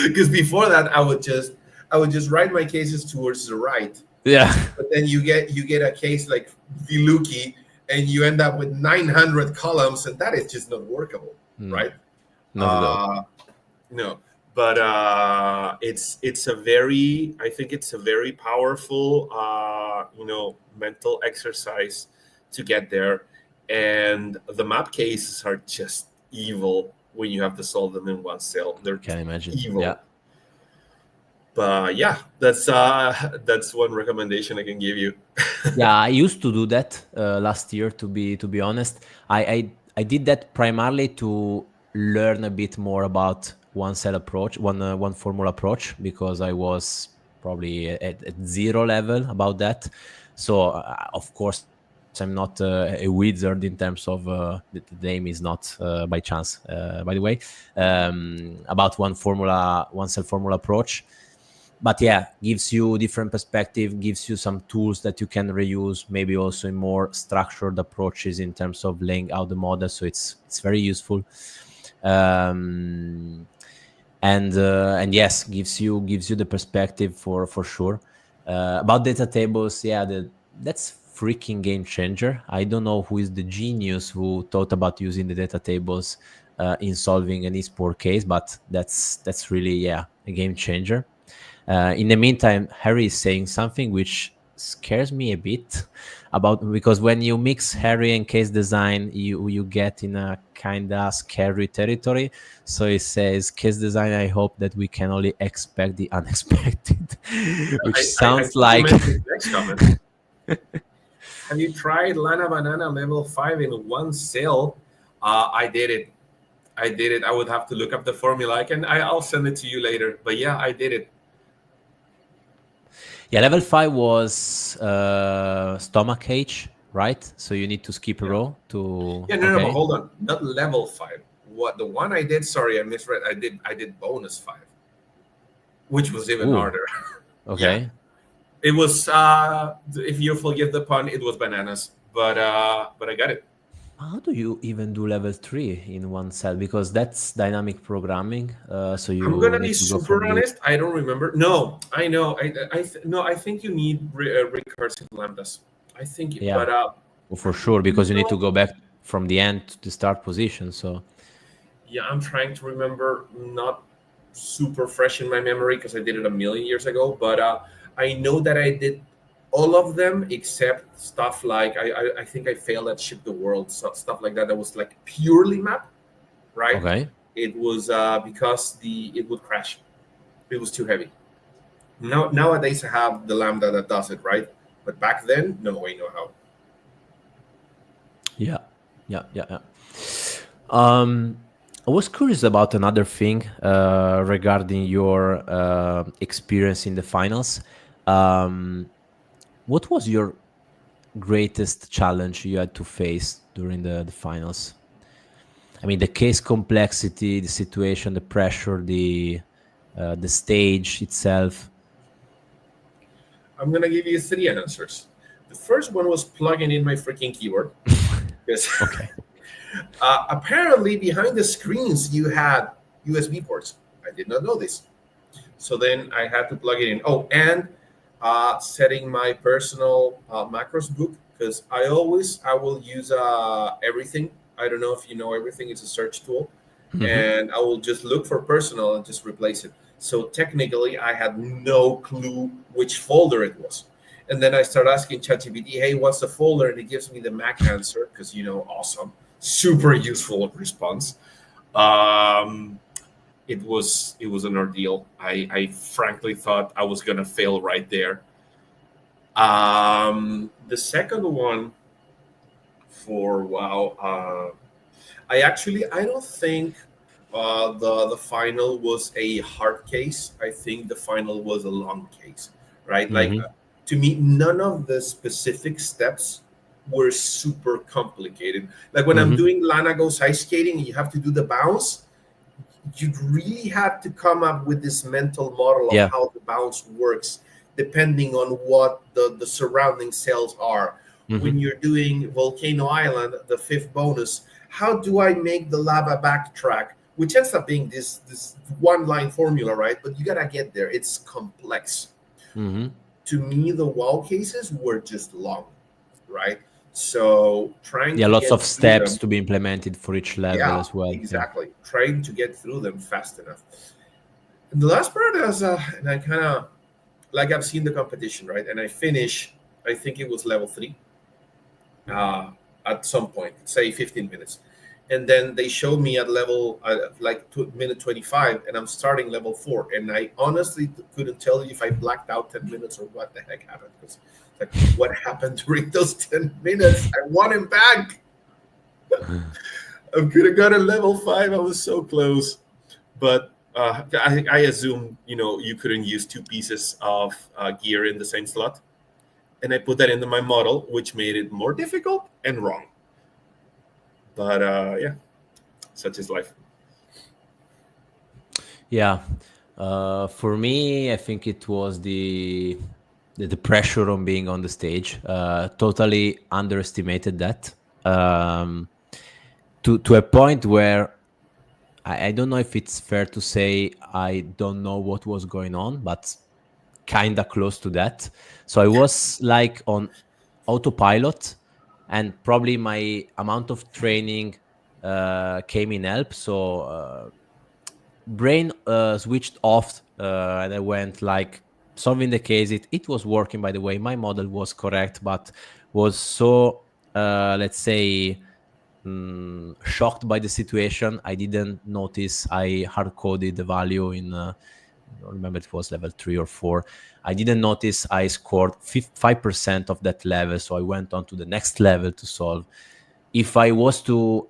Because before that, I would just write my cases towards the right. Yeah. But then you get a case like Viluki, and you end up with 900 columns, and that is just not workable, right? Not at all. No, but it's a very, I think it's a very powerful mental exercise to get there, and the map cases are just evil when you have to solve them in one cell. They're Can imagine. evil. Yeah. But yeah, that's one recommendation I can give you. Yeah, I used to do that last year. To be honest, I did that primarily to learn a bit more about one cell approach, one formula approach, because I was probably at zero level about that. So of course, I'm not a wizard in terms of the name is not by chance, by the way, about one cell formula approach. But yeah, gives you different perspective, gives you some tools that you can reuse, maybe also in more structured approaches in terms of laying out the model. So it's very useful, and yes, gives you the perspective for sure. About data tables, yeah, that's freaking game changer. I don't know who is the genius who thought about using the data tables in solving an esport case, but that's really a game changer. In the meantime, Harry is saying something which scares me a bit because when you mix Harry and case design, you get in a kind of scary territory. So he says, case design, I hope that we can only expect the unexpected, which sounds like... Next comment. Have you tried Lana Banana level 5 in one cell? I did it. I would have to look up the formula. I'll send it to you later. But yeah, I did it. Yeah, level 5 was stomach H, right? So you need to skip a row to... Yeah, no, but hold on. Not level 5. What the one I did, sorry, I misread. I did bonus 5, which was even harder. Okay. Yeah. It was, if you forgive the pun, it was bananas. But I got it. How do you even do level 3 in one cell? Because that's dynamic programming. So I'm you gonna be need to go super from the. honest. I don't remember. No, I know. No. I think you need recursive lambdas. I think, Yeah, but well, for sure, because you need to no. go back from the end to the start position. So Yeah, I'm trying to remember. Not super fresh in my memory because I did it a million years ago. But I know that I did all of them except stuff like I think I failed at Ship the World, stuff like that. That was like purely map, right? okay, It was because it would crash. It was too heavy. Nowadays I have the Lambda that does it, right? But back then, no, I know how. yeah, yeah. I was curious about another thing regarding your experience in the finals. What was your greatest challenge you had to face during the finals? I mean, the case complexity, the situation, the pressure, the stage itself. I'm gonna give you three answers. The first one was plugging in my freaking keyboard because Okay. apparently behind the screens you had USB ports. I did not know this. So then I had to plug it in. Oh, and setting my personal macros book because I will use everything. I don't know if you know everything. It's a search tool, Mhm. and I will just look for personal and just replace it. So technically, I had no clue which folder it was. And then I start asking ChatGPT, "Hey, what's the folder?" And it gives me the Mac answer because awesome, super useful response. Um, it was an ordeal. I frankly thought I was gonna fail right there. The second one for wow, I don't think the final was a hard case. I think the final was a long case, right? Like Mhm. to me, none of the specific steps were super complicated. Like when I'm Mhm. doing Lana goes ice skating and you have to do the bounce, you really have to come up with this mental model of Yeah. how the bounce works depending on what the surrounding cells are. When Mhm. you're doing Volcano Island, the fifth bonus, how do I make the lava backtrack? Which ends up being this one line formula, right? But you gotta get there. It's complex. Mhm. To me, the wall cases were just long, right? So trying Yeah, to lots get of through steps them, to be implemented for each level yeah, as well. Yeah. exactly. Trying to get through them fast enough. And the last part is, and I kind of like I've seen the competition, right? And I finish, I think it was level 3 uh, at some point, say 15 minutes. And then they showed me at level like minute 25, and I'm starting level 4. And I honestly couldn't tell you if I blacked out 10 minutes or what the heck happened. Because like, what happened during those 10 minutes? I want him back. I could have got a level 5. I was so close. But I assume you couldn't use two pieces of gear in the same slot, and I put that into my model, which made it more difficult and wrong. But yeah, such is life. Yeah. For me, I think it was the pressure on being on the stage. Totally underestimated that to a point where I don't know if it's fair to say I don't know what was going on, but kind of close to that. So I was like on autopilot, and probably my amount of training came in help. So brain switched off, and I went like solving the case. It was working, by the way. My model was correct, but was so let's say shocked by the situation. I didn't notice I hard coded the value in. I don't remember it was level 3 or 4. I didn't notice I scored 5% of that level, so I went on to the next level to solve. If I was to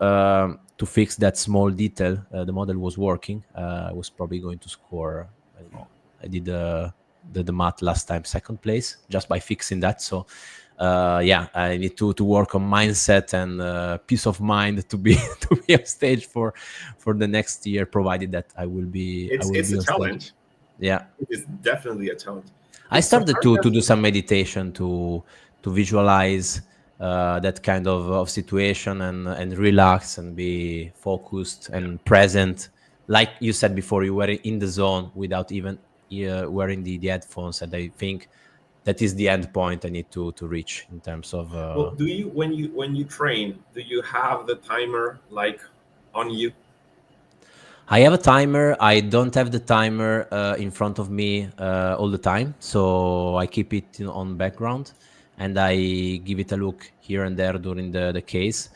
fix that small detail, the model was working. I was probably going to score. I don't know. I did the math last time, second place, just by fixing that. So yeah, I need to work on mindset and peace of mind to be to be on stage for the next year, provided that I It's will it's be a on stage. challenge. Yeah, It is definitely a challenge. I It's a started hard to test. do some meditation to visualize. that kind of situation and relax and be focused and present. Like you said before, you were in the zone without even wearing the headphones. And I think that is the end point I need to reach in terms of. Well, do you when you train, do you have the timer like on you? I have a timer. I don't have the timer in front of me all the time, so I keep it on background, and I give it a look here and there during the case.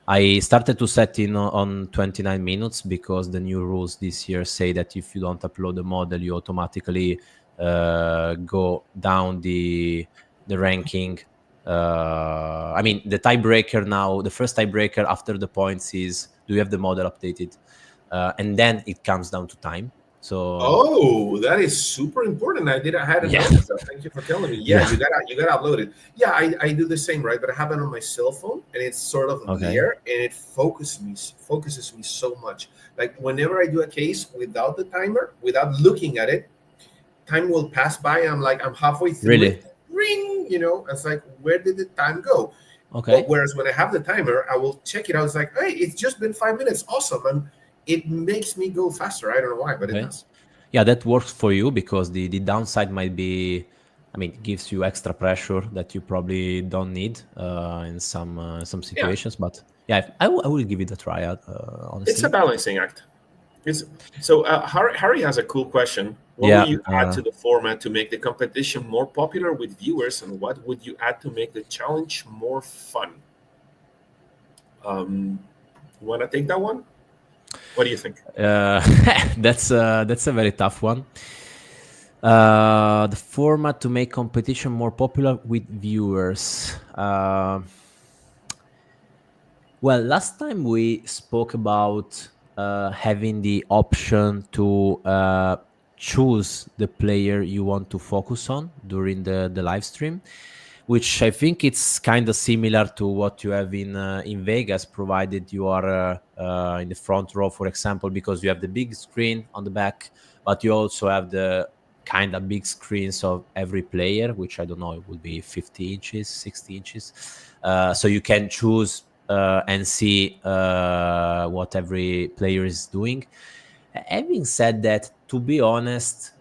I started to set in on 29 minutes because the new rules this year say that if you don't upload the model, you automatically go down the ranking. I mean, the tiebreaker now, the first tiebreaker after the points is, do you have the model updated? And then it comes down to time. So Oh, that is super important. I hadn't Yeah. noticed that. Thank you for telling me. Yeah, Yeah. you gotta upload it. Yeah, I do the same, right? But I have it on my cell phone, and it's sort of Okay. there, and it focuses me so much. Like whenever I do a case without the timer, without looking at it, time will pass by. I'm like, I'm halfway through Really? it. Ring, it's like, where did the time go? Okay. Whereas when I have the timer, I will check it. I was like, hey, it's just been 5 minutes. Awesome. And it makes me go faster. I don't know why, but it Okay. does. Yeah, that works for you because the downside might be, I mean, it gives you extra pressure that you probably don't need in some Yeah, situations. But yeah, I will give it a try. it's a Honestly. balancing act. So Harry has a cool question. What will Yeah. you add to the format to make the competition more popular with viewers, and what would you add to make the challenge more fun? You want to take that one? What do you think? That's a very tough one. The format to make competition more popular with viewers. Well, last time we spoke about having the option to choose the player you want to focus on during the live stream, which I think it's kind of similar to what you have in Vegas, provided you are in the front row, for example, because you have the big screen on the back, but you also have the kind of big screens of every player, which I don't know, it would be 50 inches, 60 inches. So you can choose and see what every player is doing. Having said that, to be honest,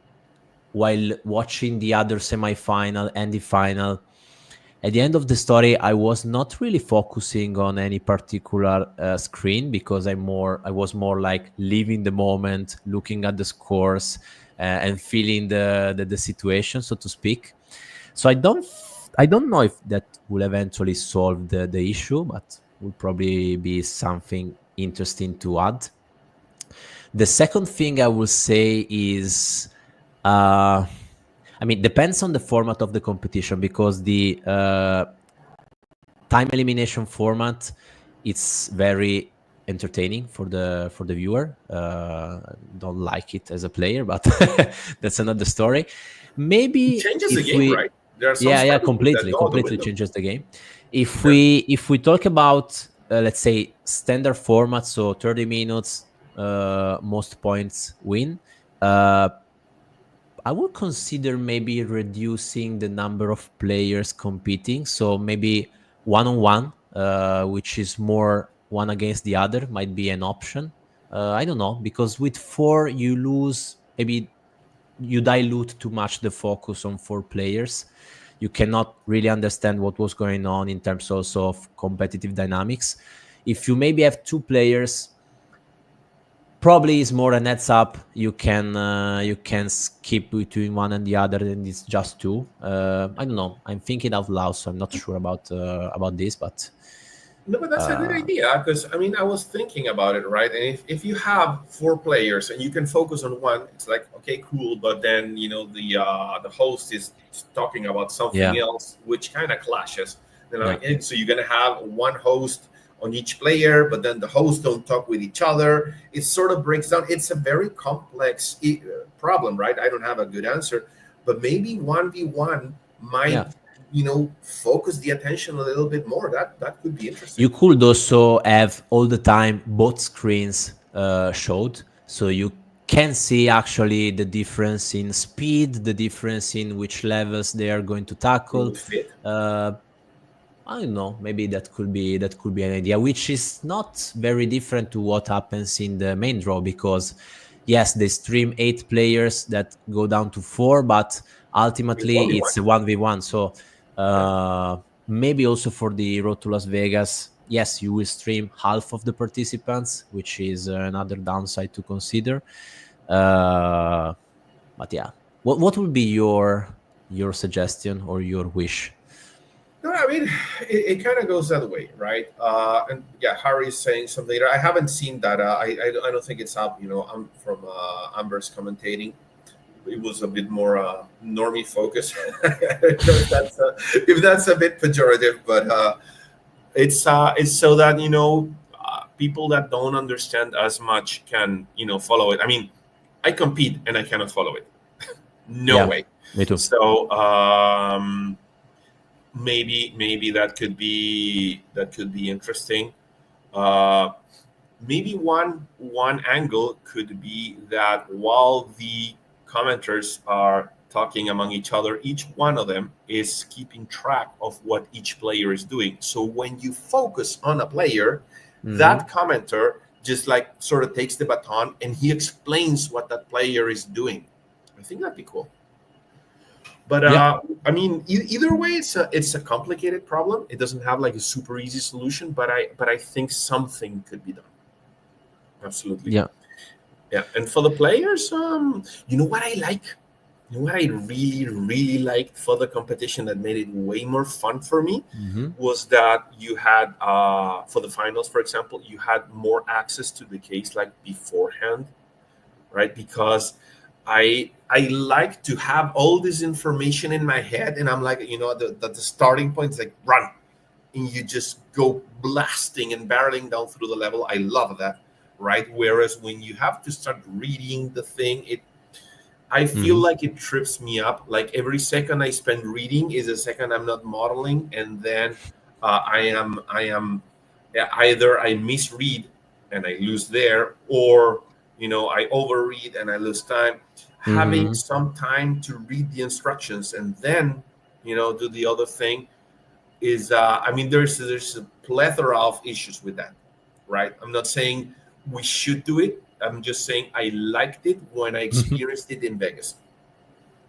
while watching the other semi-final and the final, at the end of the story, I was not really focusing on any particular screen because I was more like living the moment, looking at the scores, and feeling the situation, so to speak. So I don't know if that will eventually solve the issue, but will probably be something interesting to add. The second thing I will say is, I mean, depends on the format of the competition because the time elimination format, it's very entertaining for the viewer. Don't like it as a player, but that's another story. Maybe It changes the if game, we, right? There are some yeah, strategies that go out the completely window. changes the game. If Yeah. we talk about let's say standard format, so 30 minutes, most points win. I would consider maybe reducing the number of players competing. So maybe one-on-one, which is more one against the other, might be an option. I don't know, because with four, you lose, maybe you dilute too much the focus on four players. You cannot really understand what was going on in terms also of competitive dynamics. If you maybe have two players, probably is more a heads up. You can skip between one and the other, and it's just two. I don't know. I'm thinking out loud, so I'm not sure about this, but No, but that's a good uh, idea because I mean I was thinking about it, right? And if you have four players and you can focus on one, it's like okay, cool. But then the host is talking about yeah, something else, which kind of clashes. Then yeah. so you're gonna have one host on each player, but then the hosts don't talk with each other. It sort of breaks down. It's a very complex problem, right? I don't have a good answer, but maybe 1v1 might Yeah. focus the attention a little bit more. That could be interesting. You could also have all the time both screens showed, so you can see actually the difference in speed, the difference in which levels they are going to It tackle. would fit. Uh, I don't know. Maybe that could be an idea, which is not very different to what happens in the main draw, because yes, they stream 8 players that go down to 4, but It's 1v1. ultimately it's a 1v1. So Yeah. maybe also for the Road to Las Vegas, yes, you will stream half of the participants, which is another downside to consider. But yeah, what would be your suggestion or your wish? No, I mean, it kind of goes that way, right? And yeah, Harry is saying something there. I haven't seen that. I don't think it's up. I'm from Amber's commentating. It was a bit more normie focus. If that's a bit pejorative, but it's so that people that don't understand as much can follow it. I mean, I compete and I cannot follow it. No Yeah, way. me too. So maybe that could be interesting. Maybe one angle could be that while the commenters are talking among each other, each one of them is keeping track of what each player is doing. So when you focus on a player, that commenter just like sort of takes the baton and he explains what that player is doing. I think that'd be cool. But Yeah. I mean, either way, it's a complicated problem. It doesn't have like a super easy solution, but I think something could be done. Absolutely. Yeah. Yeah. And for the players, you know what I like? You know what I really liked for the competition that made it way more fun for me was that you had for the finals, for example, you had more access to the case like beforehand, right? Because I like to have all this information in my head, and I'm like, the starting point is like run, and you just go blasting and barreling down through the level. I love that, right? Whereas when you have to start reading the thing, I feel like it trips me up. Like every second I spend reading is a second I'm not modeling, and then I am either I misread and I lose there, or I overread and I lose time. Having some time to read the instructions and then do the other thing is I mean there's a plethora of issues with that, right? I'm not saying we should do it. I'm just saying I liked it when I experienced it in Vegas.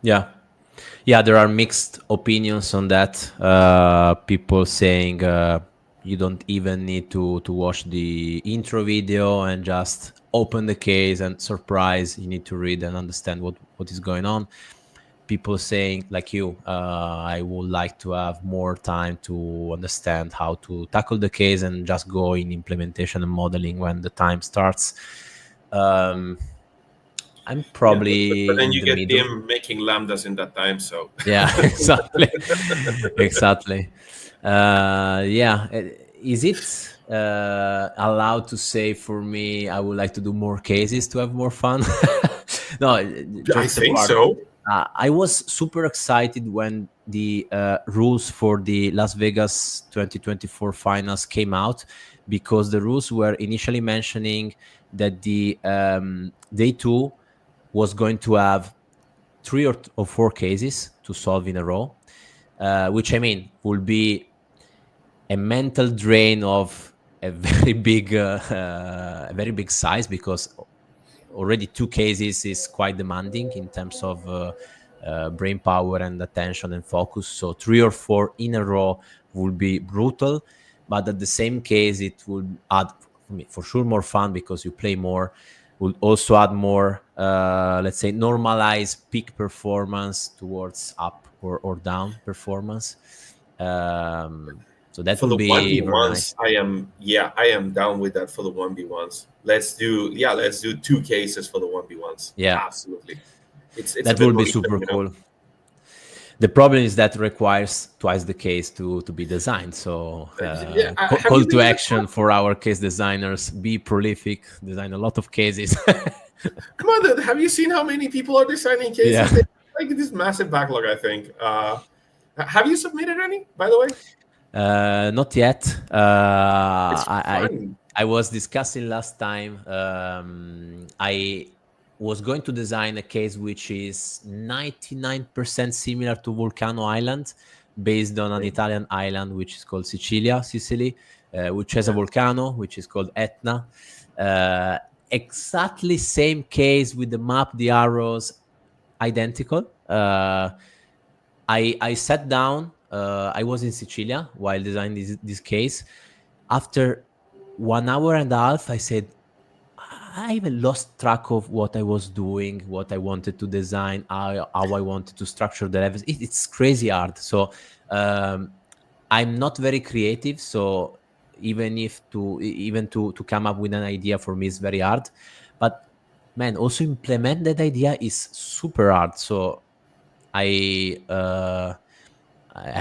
Yeah. Yeah, there are mixed opinions on that. People saying you don't even need to watch the intro video and just open the case and surprise. You need to read and understand what is going on. People saying like you, I would like to have more time to understand how to tackle the case and just go in implementation and modeling when the time starts. I'm probably but then in you the get middle. them making lambdas in that time, so Yeah, exactly. Exactly. Yeah. Is it allowed to say for me, I would like to do more cases to have more fun? No, I jokes think apart. so. I was super excited when the rules for the Las Vegas 2024 finals came out, because the rules were initially mentioning that the day 2 was going to have 3 or 4 cases to solve in a row, which I mean will be a mental drain of a very big size, because already 2 cases is quite demanding in terms of brain power and attention and focus. So 3 or 4 in a row will be brutal, but at the same case it would add for sure more fun, because you play more. Would also add more let's say normalized peak performance towards up or down performance. So that For will the be very 1v1s, nice. I am down with that for the 1v1s. Let's do 2 cases for the 1v1s. Yeah, Absolutely. It's a that bit will be more even, super cool. The problem is that requires twice the case to be designed. So Have call you to been action for our case designers: be prolific, design a lot of cases. Come on, dude, have you seen how many people are designing cases? Yeah. They like this massive backlog, I think. Have you submitted any, by the way? Not yet. It's fun. I was discussing last time. I was going to design a case which is 99% similar to Volcano Island, based on an Italian island which is called Sicily, which has a volcano which is called Etna. Exactly same case with the map, the arrows, identical. I sat down. I was in Sicilia while designing this case. After 1 hour and a half, I said, I even lost track of what I was doing, what I wanted to design, how I wanted to structure the levels. It's crazy hard. So I'm not very creative. So even to come up with an idea for me is very hard. But man, also implement that idea is super hard. So I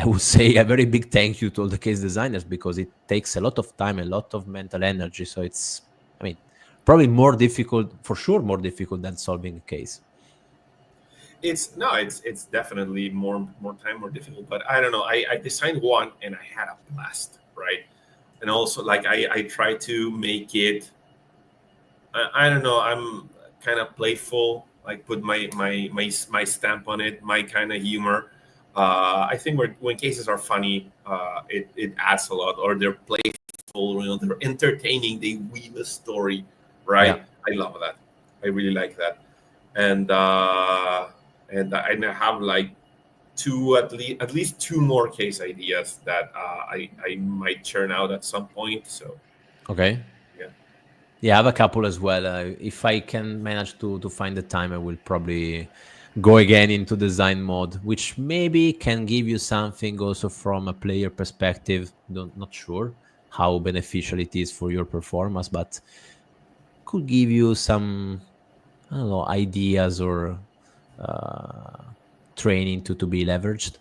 would say a very big thank you to all the case designers, because it takes a lot of time, a lot of mental energy. So it's, I mean, probably more difficult, for sure, more difficult than solving a case. It's definitely more time, more difficult. But I don't know. I designed one and I had a blast, right? And also, like, I try to make it. I don't know. I'm kind of playful. Like, put my stamp on it, my kind of humor. I think when cases are funny, it adds a lot. Or they're playful, they're entertaining. They weave a story, right? Yeah. I love that. I really like that. And I have like at least two more case ideas that I might churn out at some point. So Okay. Yeah, I have a couple as well. If I can manage to find the time, I will probably go again into design mode, which maybe can give you something also from a player perspective. Not sure how beneficial it is for your performance, but could give you some, I don't know, ideas or training to be leveraged.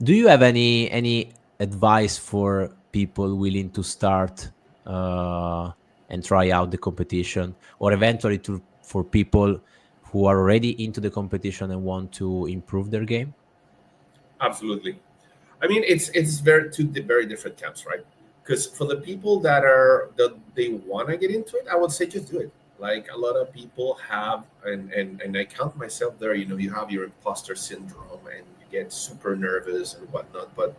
Do you have any advice for people willing to start and try out the competition, or eventually for people who are already into the competition and want to improve their game? absolutely. I mean, it's very different camps, right? Because for the people that they want to get into it, I would say just do it. Like, a lot of people have, and I count myself there. You have your imposter syndrome, and you get super nervous and whatnot. But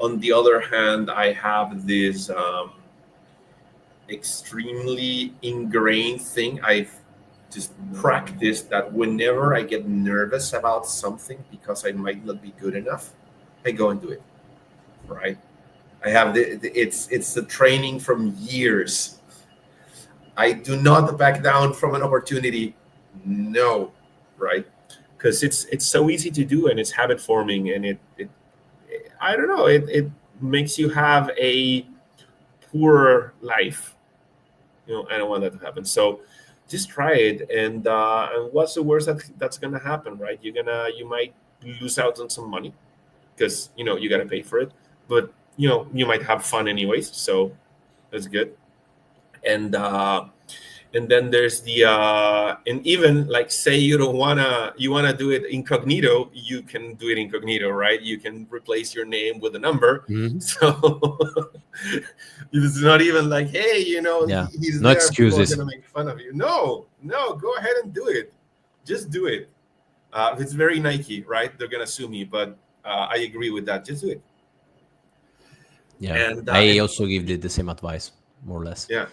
on the other hand, I have this extremely ingrained thing I've just practiced, that whenever I get nervous about something because I might not be good enough, I go and do it. Right? I have it's the training from years. I do not back down from an opportunity. No, right? Because it's so easy to do, and it's habit forming, and it I don't know, it makes you have a poor life. I don't want that to happen. So just try it, and what's the worst that's gonna happen, right? You might lose out on some money, because you got to pay for it, but you might have fun anyways, so that's good. And then there's the and even, like, say you wanna do it incognito, you can do it incognito, right? You can replace your name with a number. Mhm. So it's not even like, hey, Yeah. he's No there, people are excuses. gonna make fun of you. No, go ahead and do it. Just do it. If it's very Nike, right, they're gonna sue me, but I agree with that. Just do it. Yeah. And I also give the same advice, more or less. yeah,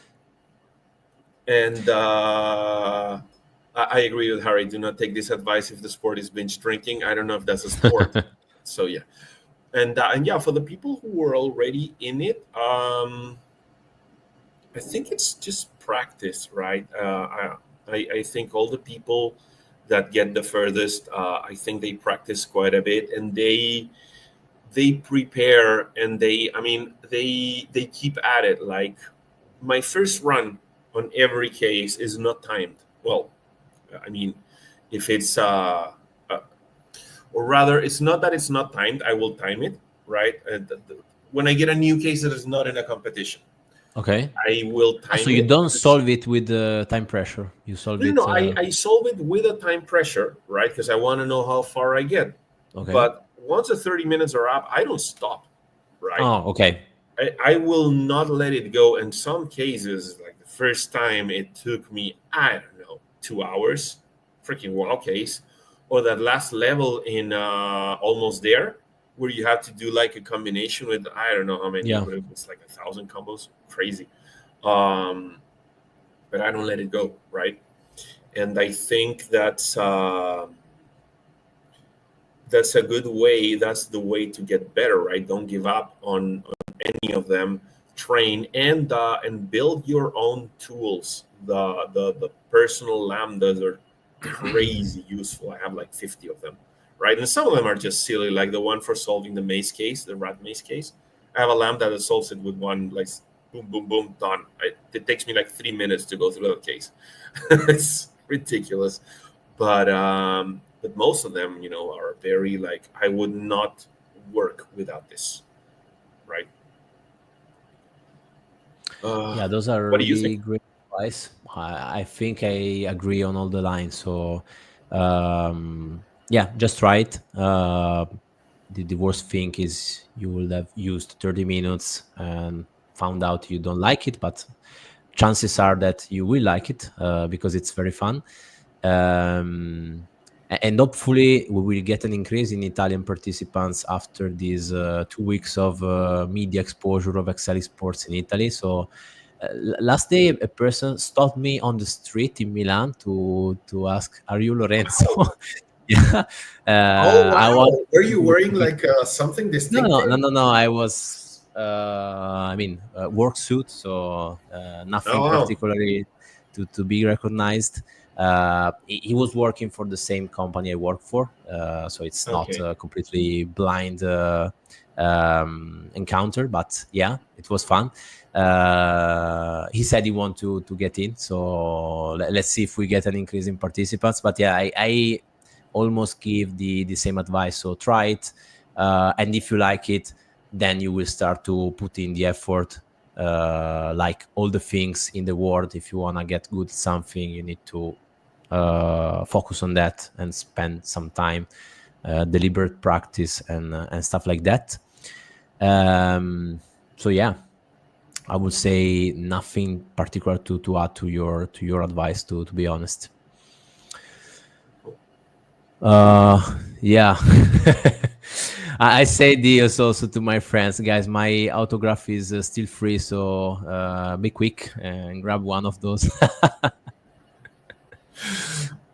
and I agree with Harry. Do not take this advice if the sport is binge drinking. I don't know if that's a sport. So yeah, and yeah, for the people who are already in it, I think it's just practice, right? I think all the people that get the furthest, I think they practice quite a bit, and they prepare, and they keep at it. Like, my first run on every case is not timed. Well, I mean, if it's or rather, it's not that it's not timed. I will time it, right? When I get a new case that is not in a competition, Okay. I will time So it. you don't solve it with time pressure. You solve No, it. no, I solve it with a time pressure, right? Because I want to know how far I get. Okay. But once the 30 minutes are up, I don't stop, right? Oh, okay. I will not let it go. In some cases, like the first time, it took me, I don't know, 2 hours, freaking wow case. or that last level in Almost There, where you have to do like a combination with I don't know how many, Yeah. but it was like 1,000 combos, crazy. But I don't let it go, right? And I think that's a good way. That's the way to get better, right? Don't give up on any of them. Train and build your own tools. The personal lambdas are crazy useful. I have like 50 of them, right? And some of them are just silly, like the one for solving the maze case, the rat maze case. I have a lambda that solves it with one, like boom, boom, boom, done. It takes me like 3 minutes to go through the case. It's ridiculous, but most of them, are very like I would not work without this, right? Yeah, those are What do you really think? great advice. I think I agree on all the lines. So, yeah, just try it. The worst thing is you will have used 30 minutes and found out you don't like it, but chances are that you will like it because it's very fun. And hopefully we will get an increase in Italian participants after these 2 weeks of media exposure of Excel Sports in Italy. So last day a person stopped me on the street in Milan to ask, "Are you Lorenzo?" Yeah, Oh I want wow! Were you wearing to be. like something No, no, no, distinctive? no, no. I was, I mean, work suit, so Oh nothing wow! particularly to be recognized. He was working for the same company I work for, so it's not Okay. a completely blind encounter. But yeah, it was fun. He said he want to get in, so let's see if we get an increase in participants. But yeah, I almost give the same advice. So try it, and if you like it, then you will start to put in the effort. Like all the things in the world, if you want to get good at something, you need to focus on that and spend some time, deliberate practice and stuff like that. So yeah, I would say nothing particular to add to your advice, to be honest. Yeah. I say this also to my friends, guys. My autograph is still free, so be quick and grab one of those.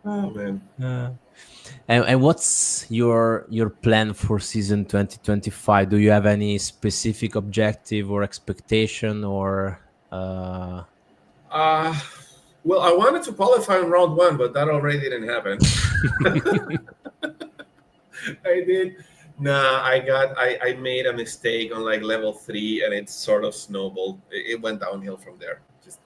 Oh man. Uh, and what's your plan for season 2025? Do you have any specific objective or expectation, or uh Uh well, I wanted to qualify in round one, but that already didn't happen. I did. Nah, I made a mistake on like level three, and it sort of snowballed. It went downhill from there, just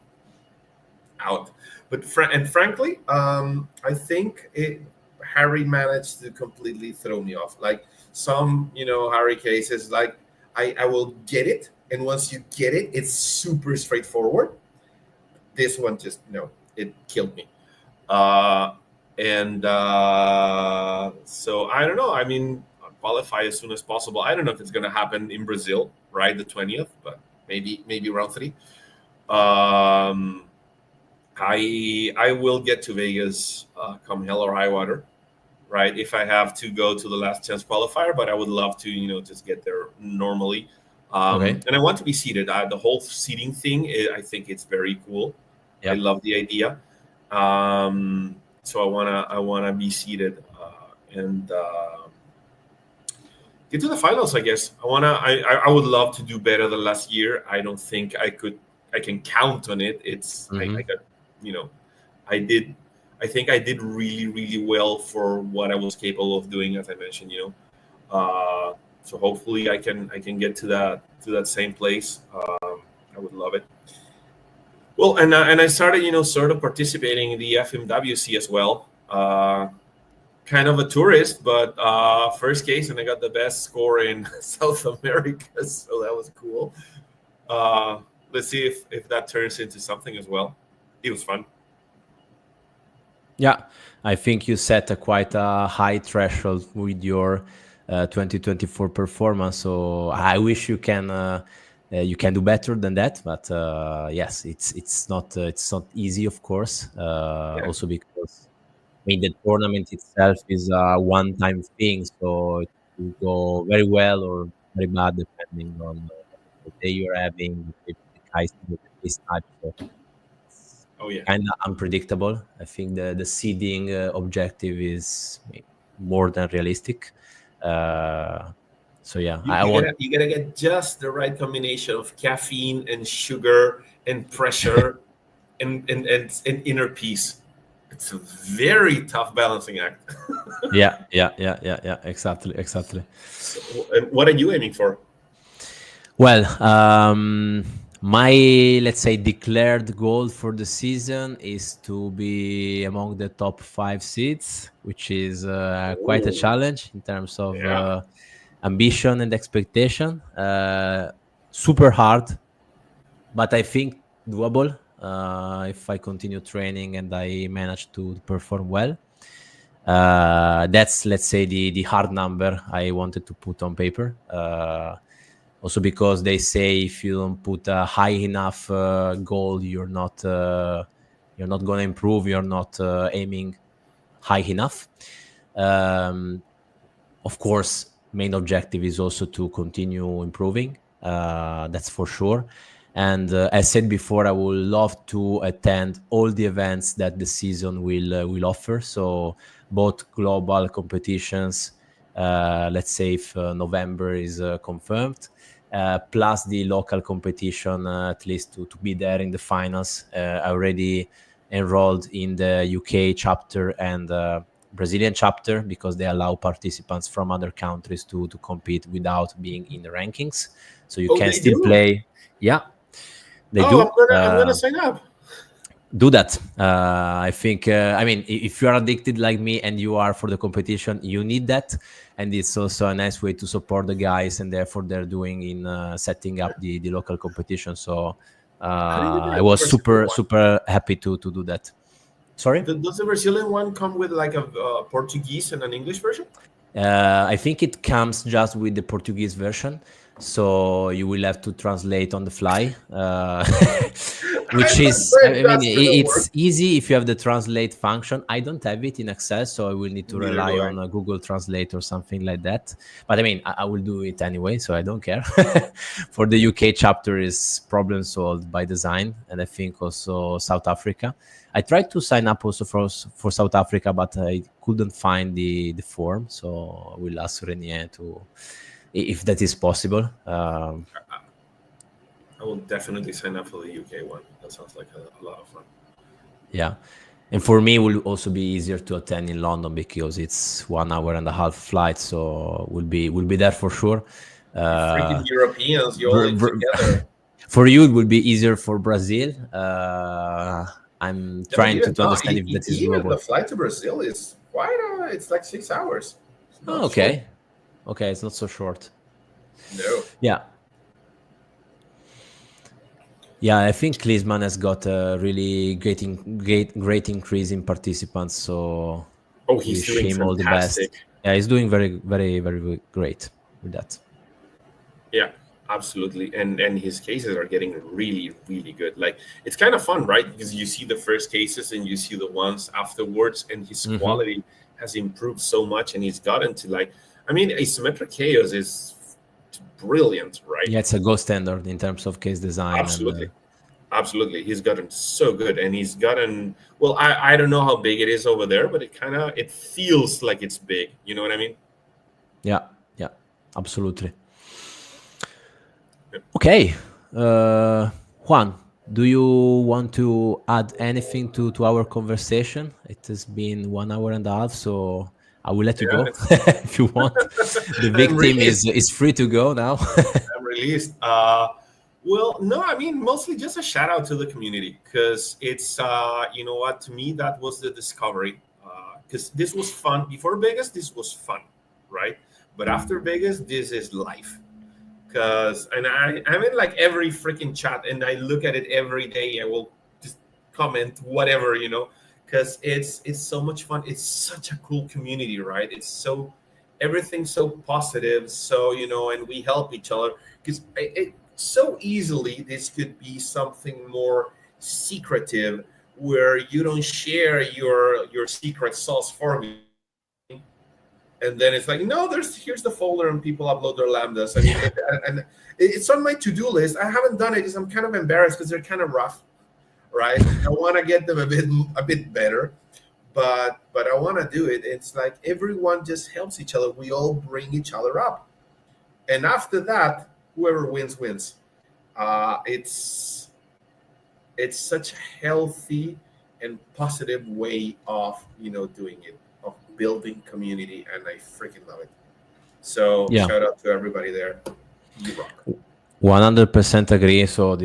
out. But frankly, I think Harry managed to completely throw me off. Like some, Harry cases, like I will get it, and once you get it, it's super straightforward. This one just no, it killed me. Uh, and so I don't know. I mean, I'll qualify as soon as possible. I don't know if it's going to happen in Brazil, right, the 20th, but maybe round three. Um, I will get to Vegas come hell or high water, right? If I have to go to the last chance qualifier, but I would love to, just get there normally. okay? And I want to be seated. The whole seating thing, I think it's very cool. I Yep. love the idea. So I wanna be seated and get to the finals. I guess I would love to do better than last year. I don't think I can count on it. I Hmm. got you know I did. I think I did really really well for what I was capable of doing, as I mentioned. So hopefully I can get to that same place. I would love it. Well, and I started, sort of participating in the FMWC as well. Kind of a tourist, but first case, and I got the best score in South America, so that was cool. Uh, let's see if that turns into something as well. It was fun. Yeah, I think you set a quite a high threshold with your 2024 performance. So I wish you can do better than that. But yes, it's not easy, of course. Yeah. Also because mean, the tournament itself is a one-time thing, so it will go very well or very bad depending on the day you're having, the case type. So it's Oh yeah. kind of unpredictable. I think the seeding objective is more than realistic. Uh, so yeah, You, I you want. gotta you gotta get just the right combination of caffeine and sugar and pressure and inner peace. It's a very tough balancing act. Yeah. Exactly. So, and what are you aiming for? Well, my, let's say, declared goal for the season is to be among the top 5 seeds, which is quite a Oh, challenge in terms of yeah. ambition and expectation. Super hard, but I think doable if I continue training and I manage to perform well. That's, let's say, the hard number I wanted to put on paper. Also because they say if you don't put a high enough goal, you're not going to improve. You're not aiming high enough. Of course, main objective is also to continue improving. That's for sure. And as said before, I would love to attend all the events that the season will offer. So both global competitions, let's say if November is confirmed, plus the local competition, at least to be there in the finals. I already enrolled in the UK chapter and Brazilian chapter because they allow participants from other countries to compete without being in the rankings. So you Oh, can they still do. play. Yeah, they Oh, do. I'm gonna sign up. Do that. I think, I mean, if you are addicted like me and you are for the competition, you need that. And it's also a nice way to support the guys, and therefore they're doing in setting up the local competition. So How do you I get the was Brazilian super, one? super happy to do that. Sorry? Does the Brazilian one come with like a Portuguese and an English version? I think it comes just with the Portuguese version, so you will have to translate on the fly, which I'm is, afraid I mean, that's gonna work. it's easy if you have the translate function. I don't have it in Excel, so I will need to Neither rely do I. on a Google Translate or something like that. But I mean, I will do it anyway, so I don't care. For the UK chapter is problem solved by design, and I think also South Africa. I tried to sign up also for South Africa, but I couldn't find the form. So I will ask Renier to if that is possible. I will definitely sign up for the UK one. That sounds like a lot of fun. Yeah, and for me, it will also be easier to attend in London because it's 1 hour and a half flight. So we'll be there for sure. You freaking Europeans, you all Br- in br- together. for you, it will be easier for Brazil. I'm Yeah, but trying even to understand if that is even doable. the flight to Brazil is quite. It's like 6 hours. It's Oh, not short. okay, it's not so short. No. Yeah. Yeah, I think Klinsmann has got a really great increase in participants. So Oh, he's wish doing him all the best. fantastic. Yeah, he's doing very great with that. Yeah, absolutely. And his cases are getting really good. Like it's kind of fun, right? Because you see the first cases and you see the ones afterwards, and his Hmm. quality has improved so much, and he's gotten to like, I mean, asymmetric chaos is brilliant, right? Yeah, it's a gold standard in terms of case design and Absolutely. Absolutely. He's gotten so good, and he's gotten, well, I don't know how big it is over there, but it feels like it's big. You know what I mean? yeah, absolutely. Okay, Juan, do you want to add anything to our conversation? It has been 1 hour and a half, so I will let you Yeah, go if you want. The I'm victim released. is free to go now. I'm released. Well, no, I mean mostly just a shout out to the community because it's you know what, to me that was the discovery because this was fun before Vegas. This was fun, right? But after Vegas, this is life. Because and I'm in like every freaking chat and I look at it every day. I will just comment whatever, because it's so much fun. It's such a cool community, right? It's so everything's so positive. So and we help each other because it so easily this could be something more secretive where you don't share your secret sauce for me, and then it's like, no, here's the folder, and people upload their lambdas. I mean, and it's on my to-do list. I haven't done it because I'm kind of embarrassed because they're kind of rough, right? I want to get them a bit better, but I want to do it. It's like everyone just helps each other. We all bring each other up, and after that, whoever wins wins. It's such a healthy and positive way of doing it, of building community, and I freaking love it. So Yeah, shout out to everybody there. You rock. 100% agree. So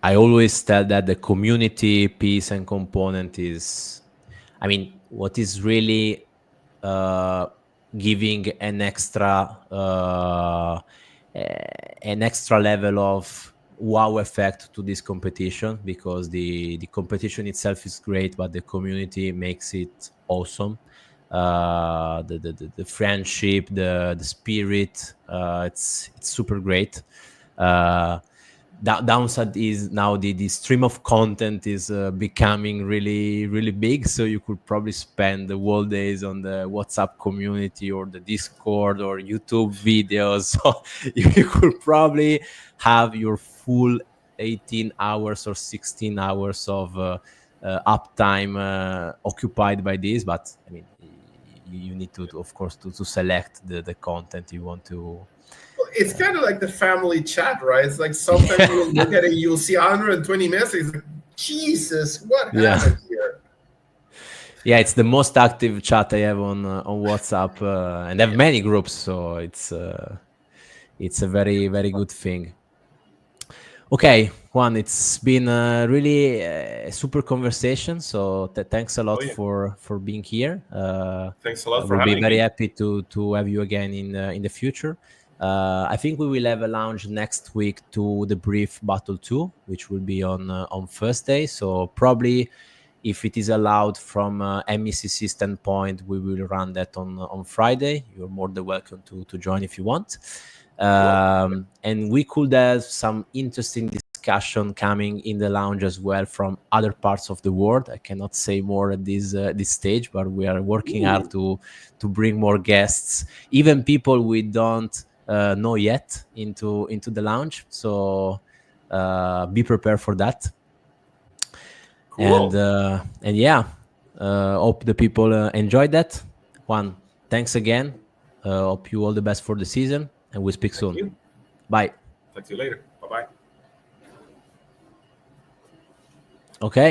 I always tell that the community piece and component is, I mean, what is really giving an extra level of wow effect to this competition, because the competition itself is great, but the community makes it awesome. The friendship, the spirit, it's super great. Downside is now the stream of content is becoming really, really big. So you could probably spend the whole days on the WhatsApp community or the Discord or YouTube videos. So you could probably have your full 18 hours or 16 hours of uptime occupied by this. But I mean, you need to of course, to select the content you want to. It's kind of like the family chat, right? It's like sometimes you'll look at it, you'll see 120 messages. Like, Jesus, what happened here? Yeah, it's the most active chat I have on WhatsApp, and I have many groups, so it's a very, very good thing. Okay, Juan, it's been really a super conversation. So thanks a lot for being here. Thanks a lot for having me. We'll be very happy to have you again in the future. I think we will have a launch next week to debrief Battle 2, which will be on Thursday. So probably, if it is allowed from MECC standpoint, we will run that on Friday. You're more than welcome to join if you want. And we could have some interesting discussion coming in the lounge as well from other parts of the world. I cannot say more at this stage, but we are working hard to bring more guests, even people we don't know yet into the lounge. So be prepared for that. Cool. And yeah, hope the people enjoyed that. Juan, thanks again. Hope you all the best for the season, and we'll speak soon. You. Bye. Talk to you later. Bye-bye. Okay.